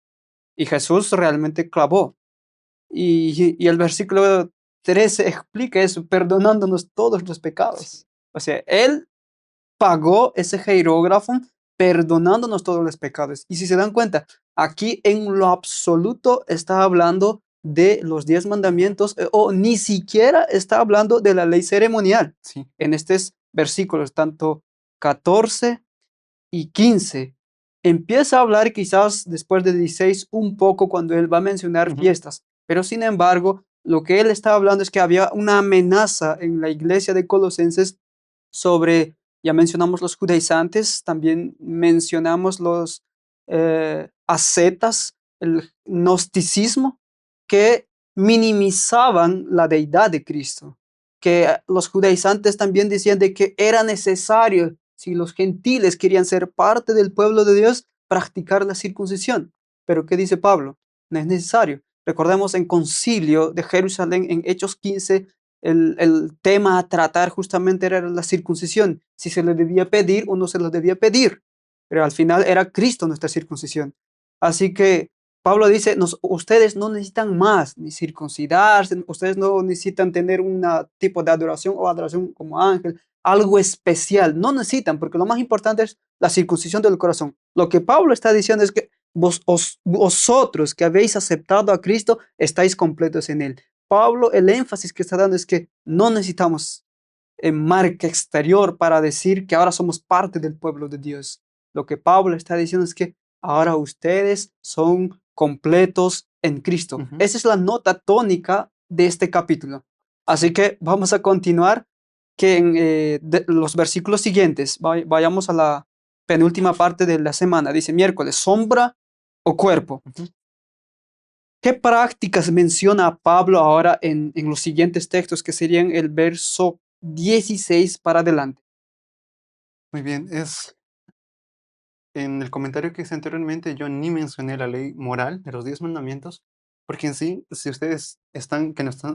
Y Jesús realmente clavó. Y el versículo 13 explica eso, perdonándonos todos los Sí. pecados. O sea, Él pagó ese hierógrafo perdonándonos todos los pecados. Y si se dan cuenta, aquí en lo absoluto está hablando de los 10 mandamientos o ni siquiera está hablando de la ley ceremonial. Sí. En estos versículos, tanto 14 y 15, empieza a hablar quizás después de 16 un poco cuando él va a mencionar Ujú, fiestas, pero sin embargo, lo que él está hablando es que había una amenaza en la iglesia de Colosenses sobre, ya mencionamos los judaizantes, también mencionamos los ascetas, el gnosticismo, que minimizaban la deidad de Cristo, que los judaizantes también decían de que era necesario, si los gentiles querían ser parte del pueblo de Dios, practicar la circuncisión. Pero ¿qué dice Pablo? No es necesario. Recordemos en Concilio de Jerusalén, en Hechos 15, el tema a tratar justamente era la circuncisión, si se le debía pedir o no se lo debía pedir, pero al final era Cristo nuestra circuncisión. Así que Pablo dice, ustedes no necesitan más ni circuncidarse, ustedes no necesitan tener un tipo de adoración o adoración como ángel, algo especial, no necesitan, porque lo más importante es la circuncisión del corazón. Lo que Pablo está diciendo es que vosotros que habéis aceptado a Cristo, estáis completos en Él. Pablo, el énfasis que está dando es que no necesitamos marca exterior para decir que ahora somos parte del pueblo de Dios. Lo que Pablo está diciendo es que ahora ustedes son completos en Cristo. ujú. Esa es la nota tónica de este capítulo. Sí. Así que vamos a continuar que en los versículos siguientes, vayamos a la penúltima parte de la semana. Dice miércoles, sombra o cuerpo. Ujú. ¿Qué prácticas menciona Pablo ahora en los siguientes textos, que serían el verso 16 para adelante? Muy bien, en el comentario que hice anteriormente, yo ni mencioné la ley moral de los 10 mandamientos, porque en sí, si ustedes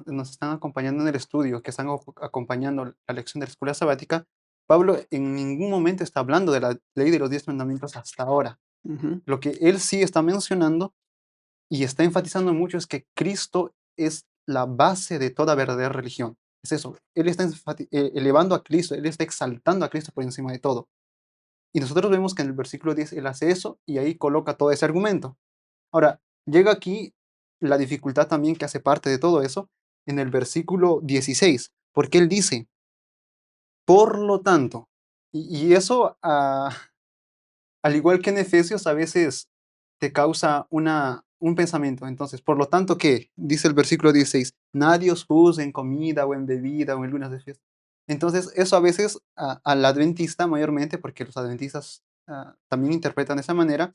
nos están acompañando en el estudio, que están acompañando la lección de la escuela sabática, Pablo en ningún momento está hablando de la ley de los 10 mandamientos hasta ahora. Ujú, Lo que él sí está mencionando y está enfatizando mucho es que Cristo es la base de toda verdadera religión. Es eso, él está elevando a Cristo, él está exaltando a Cristo por encima de todo. Y nosotros vemos que en el versículo 10 él hace eso y ahí coloca todo ese argumento. Ahora, llega aquí la dificultad también que hace parte de todo eso en el versículo 16, porque él dice, por lo tanto, y eso, al igual que en Efesios, a veces te causa un pensamiento. Entonces, por lo tanto, ¿qué? Dice el versículo 16, nadie os juzgue en comida o en bebida o en lunas de fiesta. Entonces, eso a veces al adventista mayormente, porque los adventistas también interpretan de esa manera,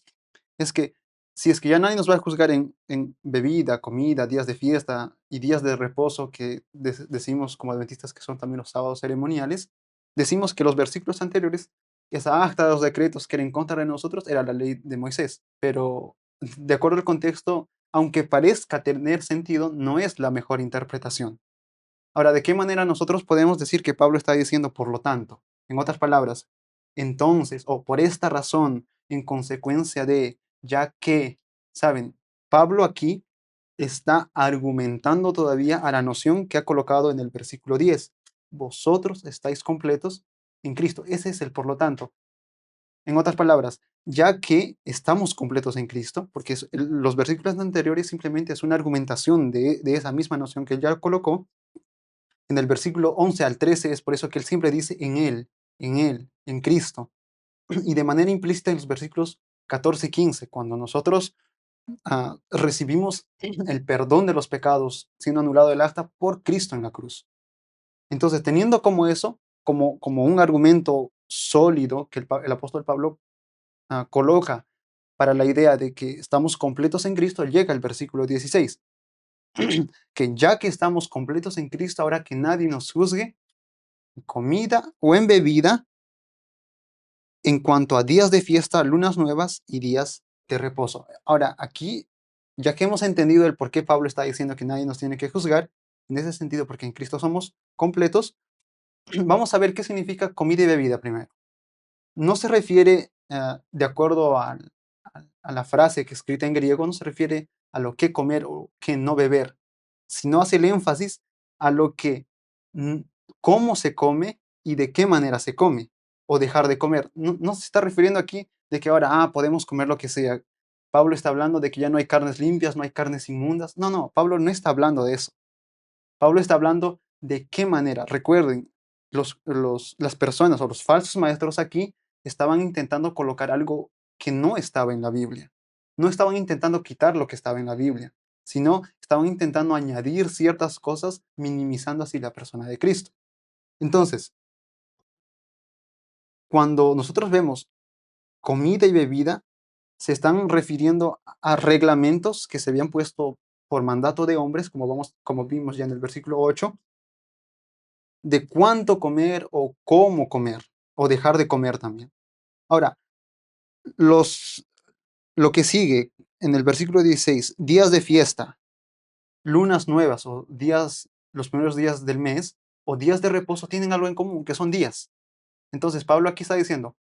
es que si es que ya nadie nos va a juzgar en bebida, comida, días de fiesta y días de reposo que decimos como adventistas que son también los sábados ceremoniales, decimos que los versículos anteriores, esa acta de los decretos que era en contra de nosotros era la ley de Moisés, pero de acuerdo al contexto, aunque parezca tener sentido, no es la mejor interpretación. Ahora, ¿de qué manera nosotros podemos decir que Pablo está diciendo por lo tanto? En otras palabras, entonces, o por esta razón, en consecuencia de, ya que, ¿saben? Pablo aquí está argumentando todavía a la noción que ha colocado en el versículo 10. Vosotros estáis completos en Cristo. Ese es el por lo tanto. En otras palabras, ya que estamos completos en Cristo, porque los versículos anteriores simplemente es una argumentación de esa misma noción que él ya colocó, en el versículo 11 al 13 es por eso que él siempre dice en Cristo. Y de manera implícita en los versículos 14 y 15, cuando nosotros recibimos el perdón de los pecados siendo anulado el acta por Cristo en la cruz. Entonces, teniendo como eso, como un argumento sólido que el apóstol Pablo coloca para la idea de que estamos completos en Cristo, llega el versículo 16, que ya que estamos completos en Cristo, ahora que nadie nos juzgue, comida o en bebida, en cuanto a días de fiesta, lunas nuevas y días de reposo. Ahora, aquí, ya que hemos entendido el por qué Pablo está diciendo que nadie nos tiene que juzgar, en ese sentido, porque en Cristo somos completos, vamos a ver qué significa comida y bebida primero. No se refiere, de acuerdo a la frase que es escrita en griego, no se refiere a lo que comer o que no beber, sino hace el énfasis a lo que, mm, cómo se come y de qué manera se come o dejar de comer. No se está refiriendo aquí de que ahora, podemos comer lo que sea. Pablo está hablando de que ya no hay carnes limpias, no hay carnes inmundas. No, Pablo no está hablando de eso. Pablo está hablando de qué manera. Recuerden, las personas o los falsos maestros aquí estaban intentando colocar algo que no estaba en la Biblia. No estaban intentando quitar lo que estaba en la Biblia, sino estaban intentando añadir ciertas cosas, minimizando así la persona de Cristo. Entonces, cuando nosotros vemos comida y bebida, se están refiriendo a reglamentos que se habían puesto por mandato de hombres, como vimos ya en el versículo 8, de cuánto comer o cómo comer, o dejar de comer también. Ahora, los, lo que sigue en el versículo 16, días de fiesta, lunas nuevas o días, los primeros días del mes, o días de reposo, tienen algo en común, que son días. Entonces, Pablo aquí está diciendo,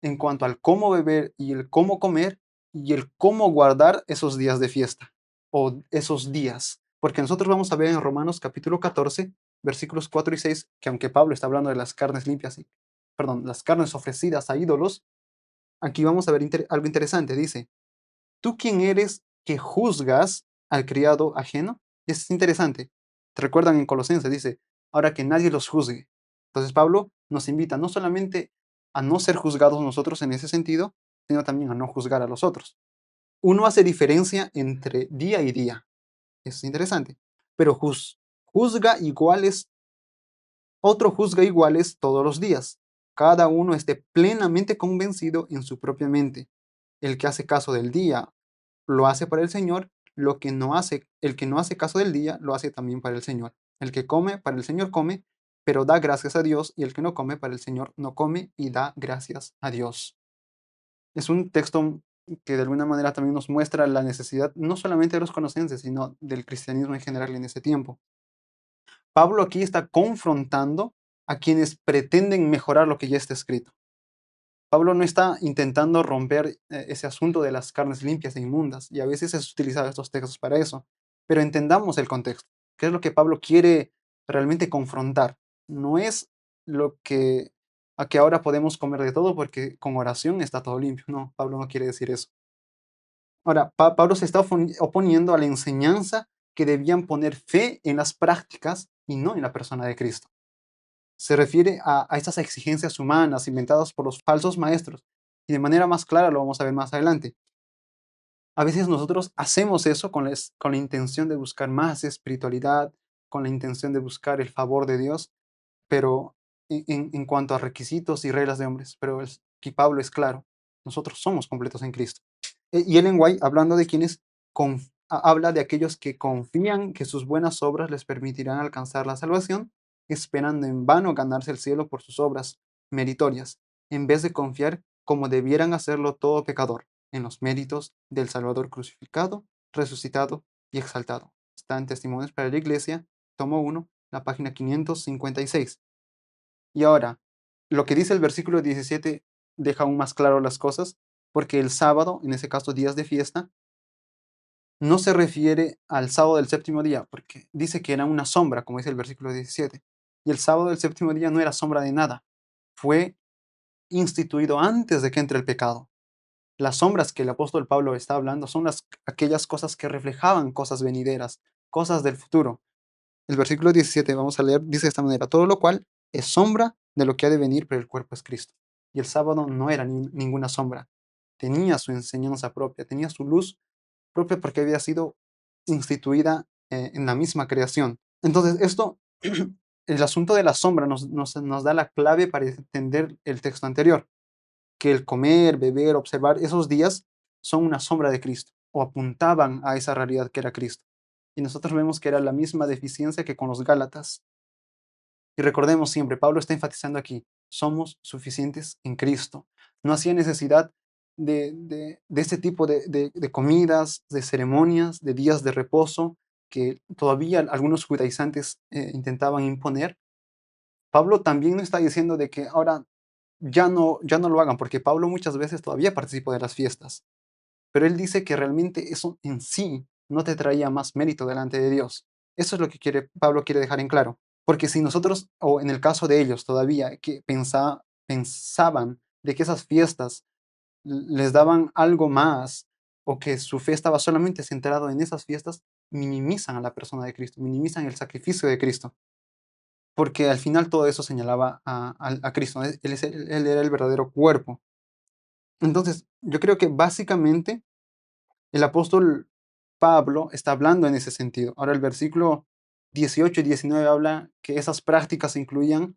en cuanto al cómo beber y el cómo comer y el cómo guardar esos días de fiesta o esos días. Porque nosotros vamos a ver en Romanos capítulo 14, versículos 4 y 6, que aunque Pablo está hablando de las carnes limpias, perdón, las carnes ofrecidas a ídolos, aquí vamos a ver algo interesante. Dice, ¿tú quién eres que juzgas al criado ajeno? Y eso es interesante. ¿Te recuerdan en Colosenses? Dice, ahora que nadie los juzgue. Entonces Pablo nos invita no solamente a no ser juzgados nosotros en ese sentido, sino también a no juzgar a los otros. Uno hace diferencia entre día y día. Eso es interesante. Pero juzga iguales, otro juzga iguales todos los días. Cada uno esté plenamente convencido en su propia mente. El que hace caso del día lo hace para el Señor, el que no hace caso del día, lo hace también para el Señor. El que come, para el Señor come, pero da gracias a Dios, y el que no come, para el Señor no come y da gracias a Dios. Es un texto que de alguna manera también nos muestra la necesidad no solamente de los conocenses, sino del cristianismo en general en ese tiempo. Pablo aquí está confrontando a quienes pretenden mejorar lo que ya está escrito. Pablo no está intentando romper ese asunto de las carnes limpias e inmundas, y a veces es utilizado estos textos para eso, pero entendamos el contexto. ¿Qué es lo que Pablo quiere realmente confrontar? No es lo que a que ahora podemos comer de todo porque con oración está todo limpio. No, Pablo no quiere decir eso. Ahora, Pablo se está oponiendo a la enseñanza que debían poner fe en las prácticas y no en la persona de Cristo. Se refiere a estas exigencias humanas inventadas por los falsos maestros, y de manera más clara lo vamos a ver más adelante. A veces nosotros hacemos eso con la intención de buscar más espiritualidad, con la intención de buscar el favor de Dios, pero en cuanto a requisitos y reglas de hombres, pero aquí Pablo es claro, nosotros somos completos en Cristo. Y Ellen White, hablando de quienes habla de aquellos que confían que sus buenas obras les permitirán alcanzar la salvación, esperando en vano ganarse el cielo por sus obras meritorias, en vez de confiar como debieran hacerlo todo pecador, en los méritos del Salvador crucificado, resucitado y exaltado. Está en Testimonios para la Iglesia, tomo 1, la página 556. Y ahora, lo que dice el versículo 17 deja aún más claro las cosas, porque el sábado, en ese caso días de fiesta, no se refiere al sábado del séptimo día, porque dice que era una sombra, como dice el versículo 17. Y el sábado del séptimo día no era sombra de nada, fue instituido antes de que entre el pecado. Las sombras que el apóstol Pablo está hablando son aquellas cosas que reflejaban cosas venideras, cosas del futuro. El versículo 17, vamos a leer, dice de esta manera, todo lo cual es sombra de lo que ha de venir, pero el cuerpo es Cristo. Y el sábado no era ninguna sombra, tenía su enseñanza propia, tenía su luz propia porque había sido instituida en la misma creación. Entonces, esto, el asunto de la sombra nos da la clave para entender el texto anterior, que el comer, beber, observar esos días son una sombra de Cristo o apuntaban a esa realidad que era Cristo. Y nosotros vemos que era la misma deficiencia que con los Gálatas. Y recordemos siempre, Pablo está enfatizando aquí, somos suficientes en Cristo. No hacía necesidad de este tipo de comidas, de ceremonias, de días de reposo que todavía algunos judaizantes intentaban imponer. Pablo también no está diciendo de que ahora ya no lo hagan, porque Pablo muchas veces todavía participó de las fiestas, pero él dice que realmente eso en sí no te traía más mérito delante de Dios. Eso es lo que Pablo quiere dejar en claro. Porque si nosotros, o en el caso de ellos todavía, que pensaban de que esas fiestas les daban algo más, o que su fe estaba solamente centrado en esas fiestas, minimizan a la persona de Cristo, minimizan el sacrificio de Cristo, porque al final todo eso señalaba a Cristo, ¿no? Él era el verdadero cuerpo. Entonces, yo creo que básicamente el apóstol Pablo está hablando en ese sentido. Ahora el versículo 18 y 19 habla que esas prácticas incluían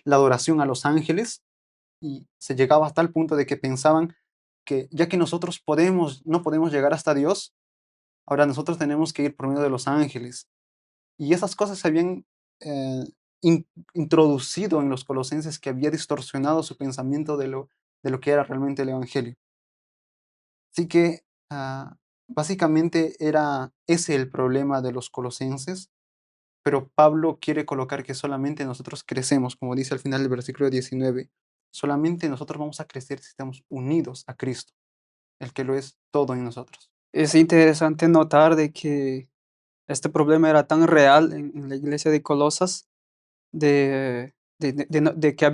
la adoración a los ángeles y se llegaba hasta el punto de que pensaban que ya que nosotros no podemos llegar hasta Dios, ahora nosotros tenemos que ir por medio de los ángeles. Y esas cosas se habían eh, introducido en los colosenses, que había distorsionado su pensamiento de lo que era realmente el Evangelio. Así que básicamente era ese el problema de los colosenses, pero Pablo quiere colocar que solamente nosotros crecemos, como dice al final del versículo 19, solamente nosotros vamos a crecer si estamos unidos a Cristo, el que lo es todo en nosotros. Es interesante notar de que este problema era tan real en la iglesia de Colosas, de que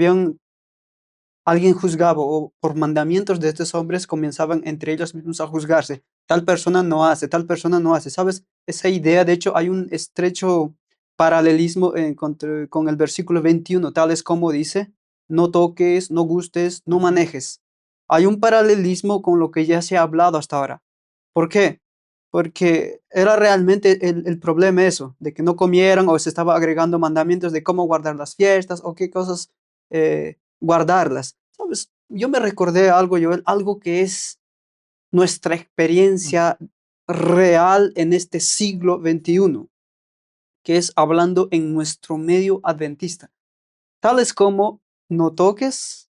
alguien juzgaba o por mandamientos de estos hombres comenzaban entre ellos mismos a juzgarse. Tal persona no hace, tal persona no hace. ¿Sabes? Esa idea, de hecho, hay un estrecho paralelismo con el versículo 21, tales como dice, no toques, no gustes, no manejes. Hay un paralelismo con lo que ya se ha hablado hasta ahora. ¿Por qué? Porque era realmente el problema eso, de que no comieran o se estaba agregando mandamientos de cómo guardar las fiestas o qué cosas guardarlas. ¿Sabes? Yo me recordé algo, Joel, algo que es nuestra experiencia real en este siglo XXI, que es hablando en nuestro medio adventista. Tales como no toques,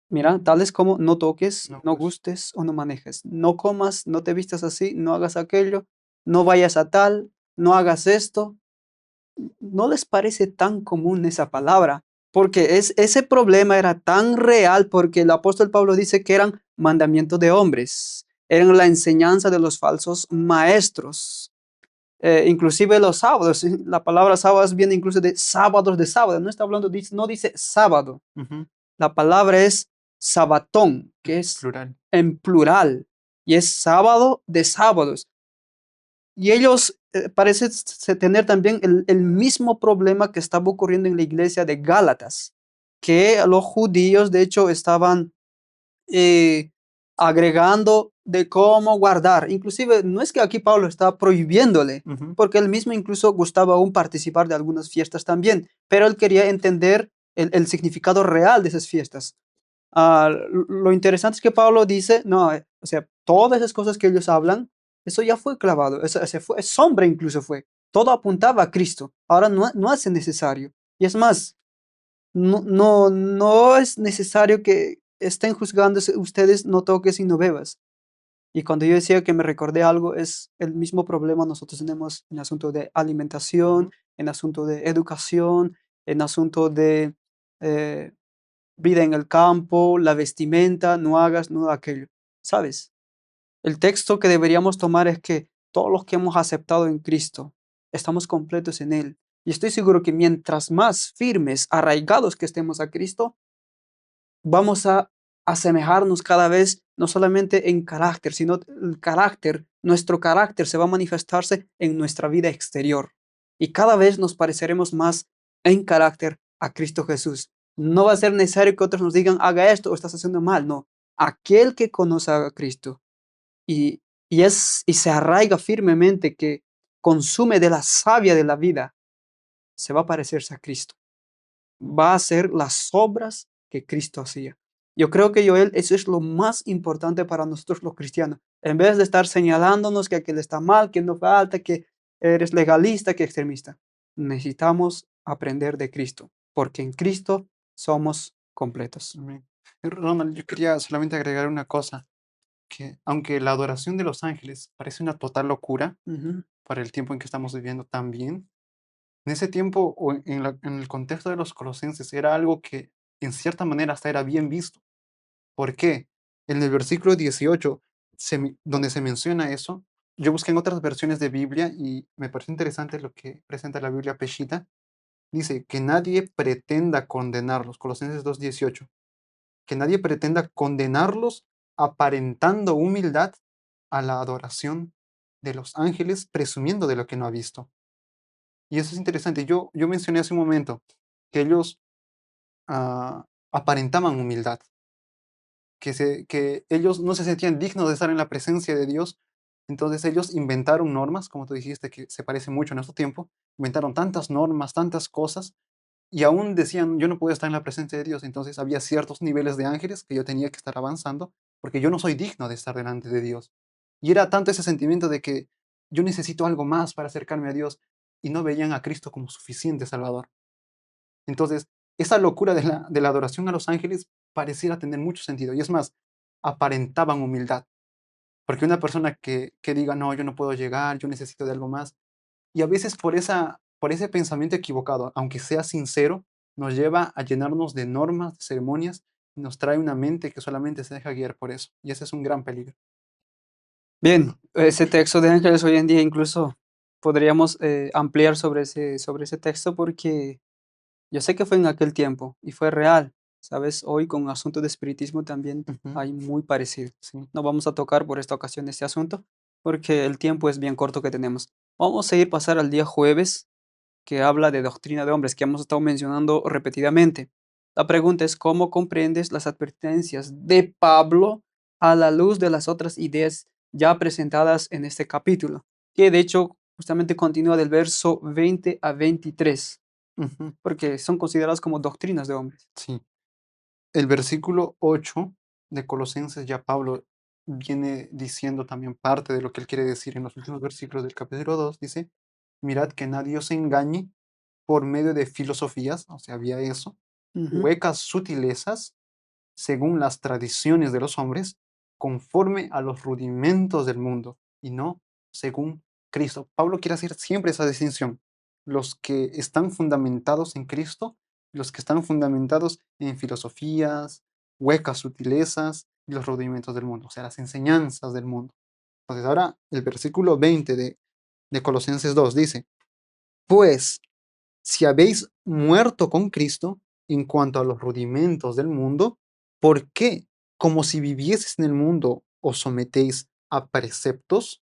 mira, tales como no toques, No, no pues, gustes o no manejes, no comas, no te vistas así, no hagas aquello, no vayas a tal, no hagas esto. ¿No les parece tan común esa palabra? Porque ese problema era tan real porque el apóstol Pablo dice que eran mandamientos de hombres, eran la enseñanza de los falsos maestros. Inclusive los sábados, ¿sí? La palabra sábados viene incluso de sábados de sábado, no está hablando, no dice sábado, la palabra es sabatón, que es plural. en plural, y es sábado de sábados. Y ellos parecen tener también el mismo problema que estaba ocurriendo en la iglesia de Gálatas, que los judíos de hecho estaban eh, agregando de cómo guardar. Inclusive, no es que aquí Pablo está prohibiéndole, Ujú. porque él mismo incluso gustaba aún participar de algunas fiestas también, pero él quería entender el significado real de esas fiestas. Lo interesante es que Pablo dice, no, o sea, todas esas cosas que ellos hablan, eso ya fue clavado, eso, ese fue, sombra incluso fue, todo apuntaba a Cristo, ahora no, no hace necesario. Y es más, no es necesario que estén juzgándose ustedes, no toques y no bebas. Y cuando yo decía que me recordé algo, es el mismo problema nosotros tenemos en asunto de alimentación, Ujú. en asunto de educación, en asunto de eh, vida en el campo, la vestimenta, no hagas, no aquello. ¿Sabes? El texto que deberíamos tomar es que todos los que hemos aceptado en Cristo, estamos completos en Él. Y estoy seguro que mientras más firmes, arraigados que estemos a Cristo, vamos a asemejarnos cada vez, no solamente en carácter, sino el carácter, nuestro carácter se va a manifestarse en nuestra vida exterior. Y cada vez nos pareceremos más en carácter a Cristo Jesús. No va a ser necesario que otros nos digan, haga esto o estás haciendo mal, no. Aquel que conoce a Cristo y, y se arraiga firmemente, que consume de la savia de la vida, se va a parecerse a Cristo, va a hacer las obras que Cristo hacía. Yo creo que, Joel, eso es lo más importante para nosotros los cristianos. En vez de estar señalándonos que aquel está mal, que no falta, que eres legalista, que extremista, necesitamos aprender de Cristo, porque en Cristo somos completos. Amén. Ronald, yo quería solamente agregar una cosa, que aunque la adoración de los ángeles parece una total locura Ujú, para el tiempo en que estamos viviendo también, en ese tiempo o en el contexto de los colosenses era algo que en cierta manera hasta era bien visto. ¿Por qué? En el versículo 18, donde se menciona eso, yo busqué en otras versiones de Biblia y me pareció interesante lo que presenta la Biblia Peshitta. Dice que nadie pretenda condenarlos, Colosenses 2:18, que nadie pretenda condenarlos aparentando humildad a la adoración de los ángeles, presumiendo de lo que no ha visto. Y eso es interesante. Yo mencioné hace un momento que ellos aparentaban humildad, que ellos no se sentían dignos de estar en la presencia de Dios. Entonces ellos inventaron normas, como tú dijiste, que se parece mucho a nuestro tiempo, inventaron tantas normas, tantas cosas, y aún decían, yo no puedo estar en la presencia de Dios. Entonces había ciertos niveles de ángeles que yo tenía que estar avanzando, porque yo no soy digno de estar delante de Dios. Y era tanto ese sentimiento de que yo necesito algo más para acercarme a Dios, y no veían a Cristo como suficiente Salvador. Entonces, esa locura de la adoración a los ángeles pareciera tener mucho sentido. Y es más, aparentaban humildad. Porque una persona que diga, no, yo no puedo llegar, yo necesito de algo más. Y a veces por ese pensamiento equivocado, aunque sea sincero, nos lleva a llenarnos de normas, de ceremonias, y nos trae una mente que solamente se deja guiar por eso. Y ese es un gran peligro. bien, ese texto de ángeles hoy en día incluso podríamos ampliar sobre ese texto, porque yo sé que fue en aquel tiempo y fue real, ¿sabes? Hoy con asuntos de espiritismo también Ujú. hay muy parecido. Sí. No vamos a tocar por esta ocasión este asunto porque el tiempo es bien corto que tenemos. Vamos a ir pasar al día jueves, que habla de doctrina de hombres, que hemos estado mencionando repetidamente. La pregunta es, ¿cómo comprendes las advertencias de Pablo a la luz de las otras ideas ya presentadas en este capítulo? Que de hecho justamente continúa del verso 20 a 23, Ujú. porque son consideradas como doctrinas de hombres. Sí. El versículo 8 de Colosenses, ya Pablo viene diciendo también parte de lo que él quiere decir en los últimos versículos del capítulo 2. Dice, mirad que nadie os engañe por medio de filosofías, o sea, había eso, Ujú. huecas sutilezas, según las tradiciones de los hombres, conforme a los rudimentos del mundo, y no según Cristo. Pablo quiere hacer siempre esa distinción. Los que están fundamentados en Cristo, los que están fundamentados en filosofías, huecas sutilezas y los rudimentos del mundo, o sea, las enseñanzas del mundo. Entonces ahora el versículo 20 de Colosenses 2 dice, pues si habéis muerto con Cristo en cuanto a los rudimentos del mundo, ¿por qué, como si vivieses en el mundo, os sometéis a preceptos?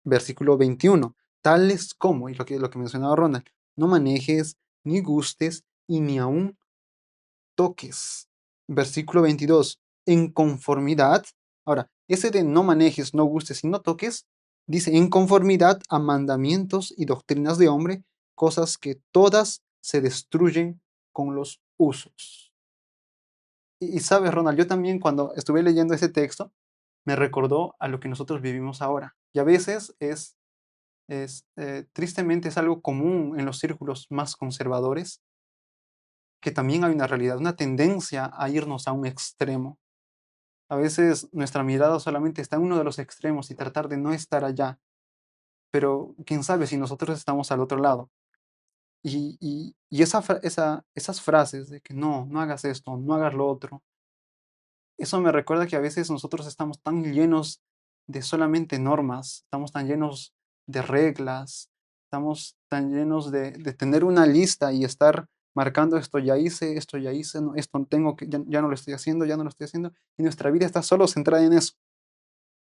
Versículo 21, tales como, y lo que mencionaba Ronald, no manejes, ni gustes, y ni aun toques. Versículo 22, en conformidad. Ahora, ese de no manejes, no gustes y no toques, dice en conformidad a mandamientos y doctrinas de hombre, cosas que todas se destruyen con los usos. Y sabes, Ronald, yo también cuando estuve leyendo ese texto, me recordó a lo que nosotros vivimos ahora. Y a veces tristemente es algo común en los círculos más conservadores, que también hay una realidad, una tendencia a irnos a un extremo. A veces nuestra mirada solamente está en uno de los extremos y tratar de no estar allá, pero quién sabe si nosotros estamos al otro lado. Y esas frases de que no, no hagas esto, no hagas lo otro, eso me recuerda que a veces nosotros estamos tan llenos de solamente normas, estamos tan llenos de reglas, estamos tan llenos de tener una lista y estar marcando esto ya hice, no, esto tengo que, ya no lo estoy haciendo, ya no lo estoy haciendo, y nuestra vida está solo centrada en eso.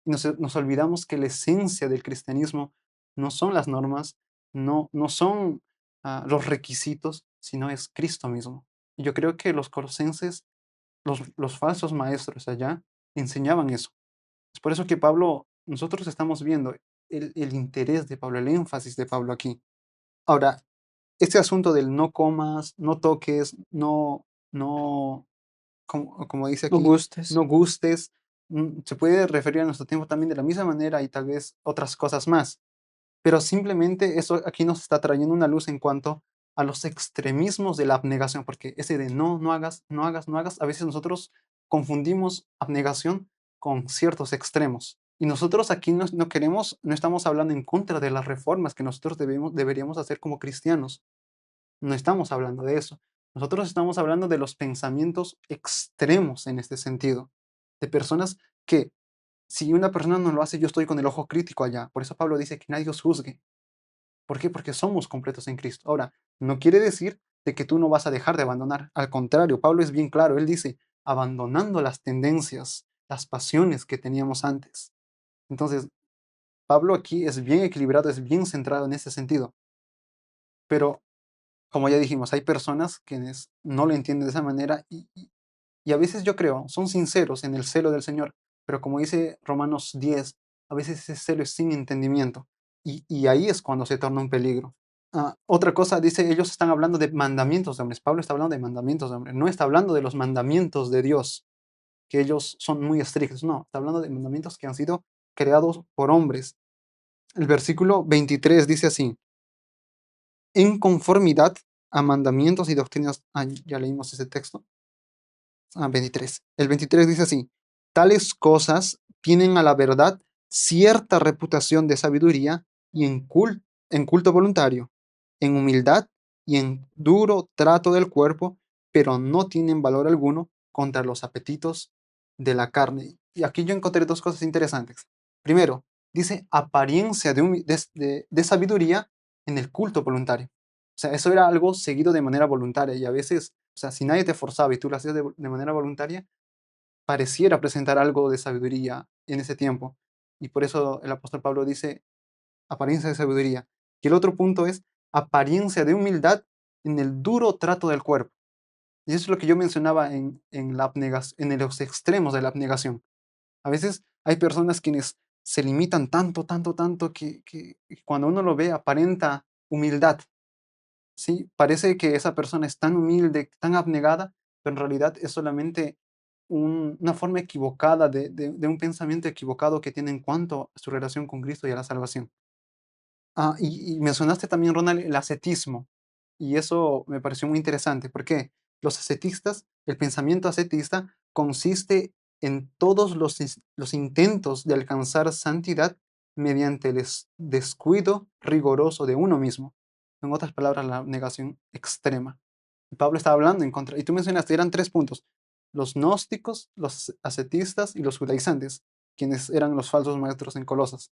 Y nos olvidamos que la esencia del cristianismo no son las normas, no son los requisitos, sino es Cristo mismo. Y yo creo que los colosenses, los falsos maestros allá, enseñaban eso. Es por eso que Pablo, nosotros estamos viendo el interés de Pablo, el énfasis de Pablo aquí. Ahora, este asunto del no comas, no toques, no, como dice No aquí, gustes. no gustes, se puede referir a nuestro tiempo también de la misma manera y tal vez otras cosas más. Pero simplemente eso aquí nos está trayendo una luz en cuanto a los extremismos de la abnegación, porque ese de no, no hagas, no hagas, no hagas, a veces nosotros confundimos abnegación con ciertos extremos. Y nosotros aquí no queremos, no estamos hablando en contra de las reformas que nosotros deberíamos hacer como cristianos. No estamos hablando de eso. Nosotros estamos hablando de los pensamientos extremos en este sentido, de personas que si una persona no lo hace, yo estoy con el ojo crítico allá. Por eso Pablo dice que nadie os juzgue. ¿Por qué? Porque somos completos en Cristo. Ahora, no quiere decir de que tú no vas a dejar de abandonar. Al contrario, Pablo es bien claro. Él dice, abandonando las tendencias, las pasiones que teníamos antes. Entonces, Pablo aquí es bien equilibrado, es bien centrado en ese sentido. Pero, como ya dijimos, hay personas quienes no lo entienden de esa manera y a veces yo creo, son sinceros en el celo del Señor, pero como dice Romanos 10, a veces ese celo es sin entendimiento y ahí es cuando se torna un peligro. Otra cosa, dice, ellos están hablando de mandamientos de hombres. Pablo está hablando de mandamientos de hombres, no está hablando de los mandamientos de Dios, que ellos son muy estrictos, no, está hablando de mandamientos que han sido creados por hombres. El versículo 23 dice así, en conformidad a mandamientos y doctrinas, ya leímos ese texto, 23. El 23 dice así, tales cosas tienen a la verdad cierta reputación de sabiduría y en culto voluntario, en humildad y en duro trato del cuerpo, pero no tienen valor alguno contra los apetitos de la carne. Y aquí yo encontré dos cosas interesantes. Primero, dice apariencia de sabiduría en el culto voluntario. O sea, eso era algo seguido de manera voluntaria y a veces, o sea, si nadie te forzaba y tú lo hacías de manera voluntaria, pareciera presentar algo de sabiduría en ese tiempo. Y por eso el apóstol Pablo dice apariencia de sabiduría. Y el otro punto es apariencia de humildad en el duro trato del cuerpo. Y eso es lo que yo mencionaba en la en los extremos de la abnegación. A veces hay personas quienes se limitan tanto, tanto, tanto que cuando uno lo ve aparenta humildad. Sí, parece que esa persona es tan humilde, tan abnegada, pero en realidad es solamente una forma equivocada de un pensamiento equivocado que tiene en cuanto a su relación con Cristo y a la salvación. Y mencionaste también, Ronald, el ascetismo, y eso me pareció muy interesante, porque los ascetistas, el pensamiento ascetista consiste en todos los intentos de alcanzar santidad mediante el descuido rigoroso de uno mismo. En otras palabras, la negación extrema. Y Pablo estaba hablando en contra, y tú mencionaste, eran tres puntos, los gnósticos, los ascetistas y los judaizantes, quienes eran los falsos maestros en Colosas.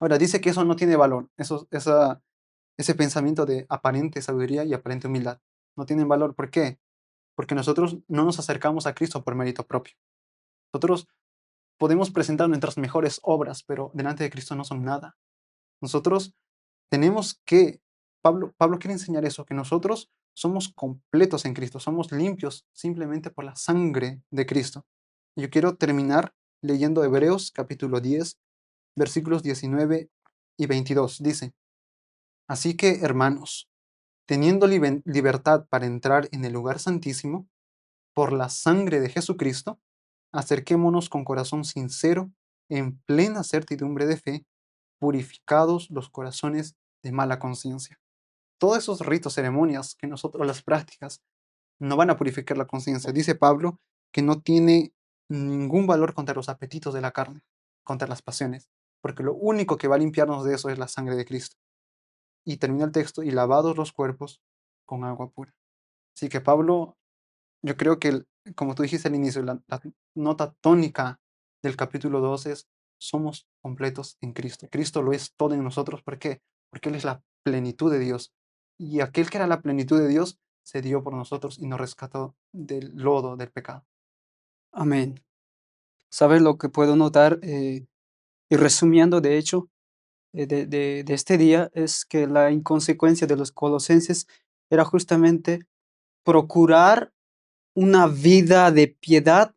Ahora, dice que eso no tiene valor, ese pensamiento de aparente sabiduría y aparente humildad. No tienen valor. ¿Por qué? Porque nosotros no nos acercamos a Cristo por mérito propio. Nosotros podemos presentar nuestras mejores obras, pero delante de Cristo no son nada. Nosotros tenemos que, Pablo quiere enseñar eso, que nosotros somos completos en Cristo, somos limpios simplemente por la sangre de Cristo. Y yo quiero terminar leyendo Hebreos capítulo 10, versículos 19 y 22. Dice, así que, hermanos, teniendo libertad para entrar en el lugar santísimo, por la sangre de Jesucristo, acerquémonos con corazón sincero, en plena certidumbre de fe, purificados los corazones de mala conciencia. Todos esos ritos, ceremonias que nosotros, las prácticas, no van a purificar la conciencia. Dice Pablo que no tiene ningún valor contra los apetitos de la carne, contra las pasiones, porque lo único que va a limpiarnos de eso es la sangre de Cristo. Y termina el texto, y lavados los cuerpos con agua pura. Así que Pablo, yo creo que, como tú dijiste al inicio, la nota tónica del capítulo 2 es, somos completos en Cristo. Cristo lo es todo en nosotros. ¿Por qué? Porque Él es la plenitud de Dios. Y aquel que era la plenitud de Dios se dio por nosotros y nos rescató del lodo del pecado. Amén. ¿Sabes lo que puedo notar? Y resumiendo, de hecho, de este día, es que la inconsecuencia de los colosenses era justamente procurar una vida de piedad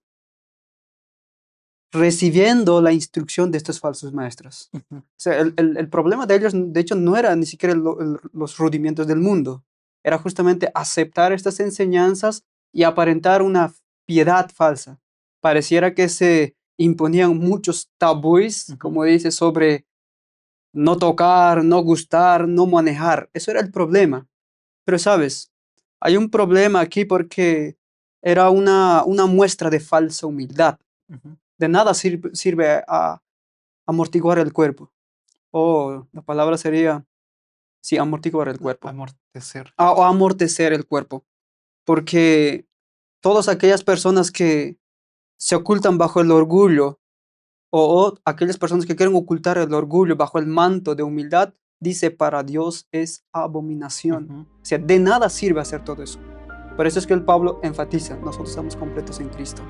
recibiendo la instrucción de estos falsos maestros. Ujú, O sea, el problema de ellos, de hecho, no era ni siquiera los rudimentos del mundo, era justamente aceptar estas enseñanzas y aparentar una piedad falsa. Pareciera que se imponían muchos tabúes, ujú, como dice, sobre no tocar, no gustar, no manejar. Eso era el problema. Pero sabes, hay un problema aquí porque era una muestra de falsa humildad. ujú. De nada sirve a amortiguar el cuerpo. O la palabra sería, sí, amortiguar el cuerpo. Amortecer. O amortecer el cuerpo. Porque todas aquellas personas que se ocultan bajo el orgullo o aquellas personas que quieren ocultar el orgullo bajo el manto de humildad, dice, para Dios es abominación. Ujú, O sea, de nada sirve hacer todo eso. Por eso es que el Pablo enfatiza, nosotros estamos completos en Cristo.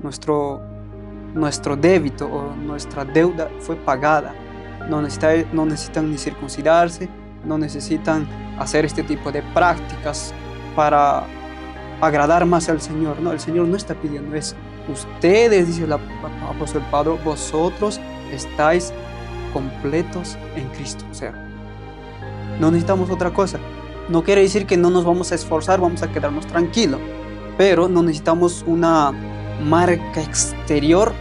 Nuestro débito o nuestra deuda fue pagada. No necesitan ni circuncidarse, no necesitan hacer este tipo de prácticas para agradar más al Señor. No, el Señor no está pidiendo eso. Ustedes, dice el apóstol Pablo, vosotros estáis completos en Cristo. O sea, no necesitamos otra cosa. No quiere decir que no nos vamos a esforzar, vamos a quedarnos tranquilos, pero no necesitamos una marca exterior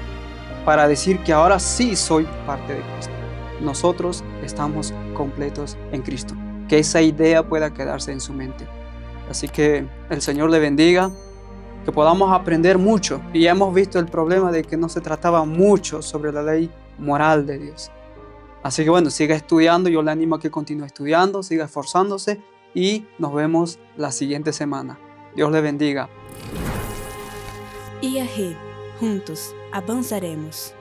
para decir que ahora sí soy parte de Cristo. Nosotros estamos completos en Cristo. Que esa idea pueda quedarse en su mente. Así que el Señor le bendiga, que podamos aprender mucho. Y ya hemos visto el problema de que no se trataba mucho sobre la ley moral de Dios. Así que bueno, siga estudiando, yo le animo a que continúe estudiando, siga esforzándose y nos vemos la siguiente semana. Dios le bendiga. IAG, juntos avanzaremos.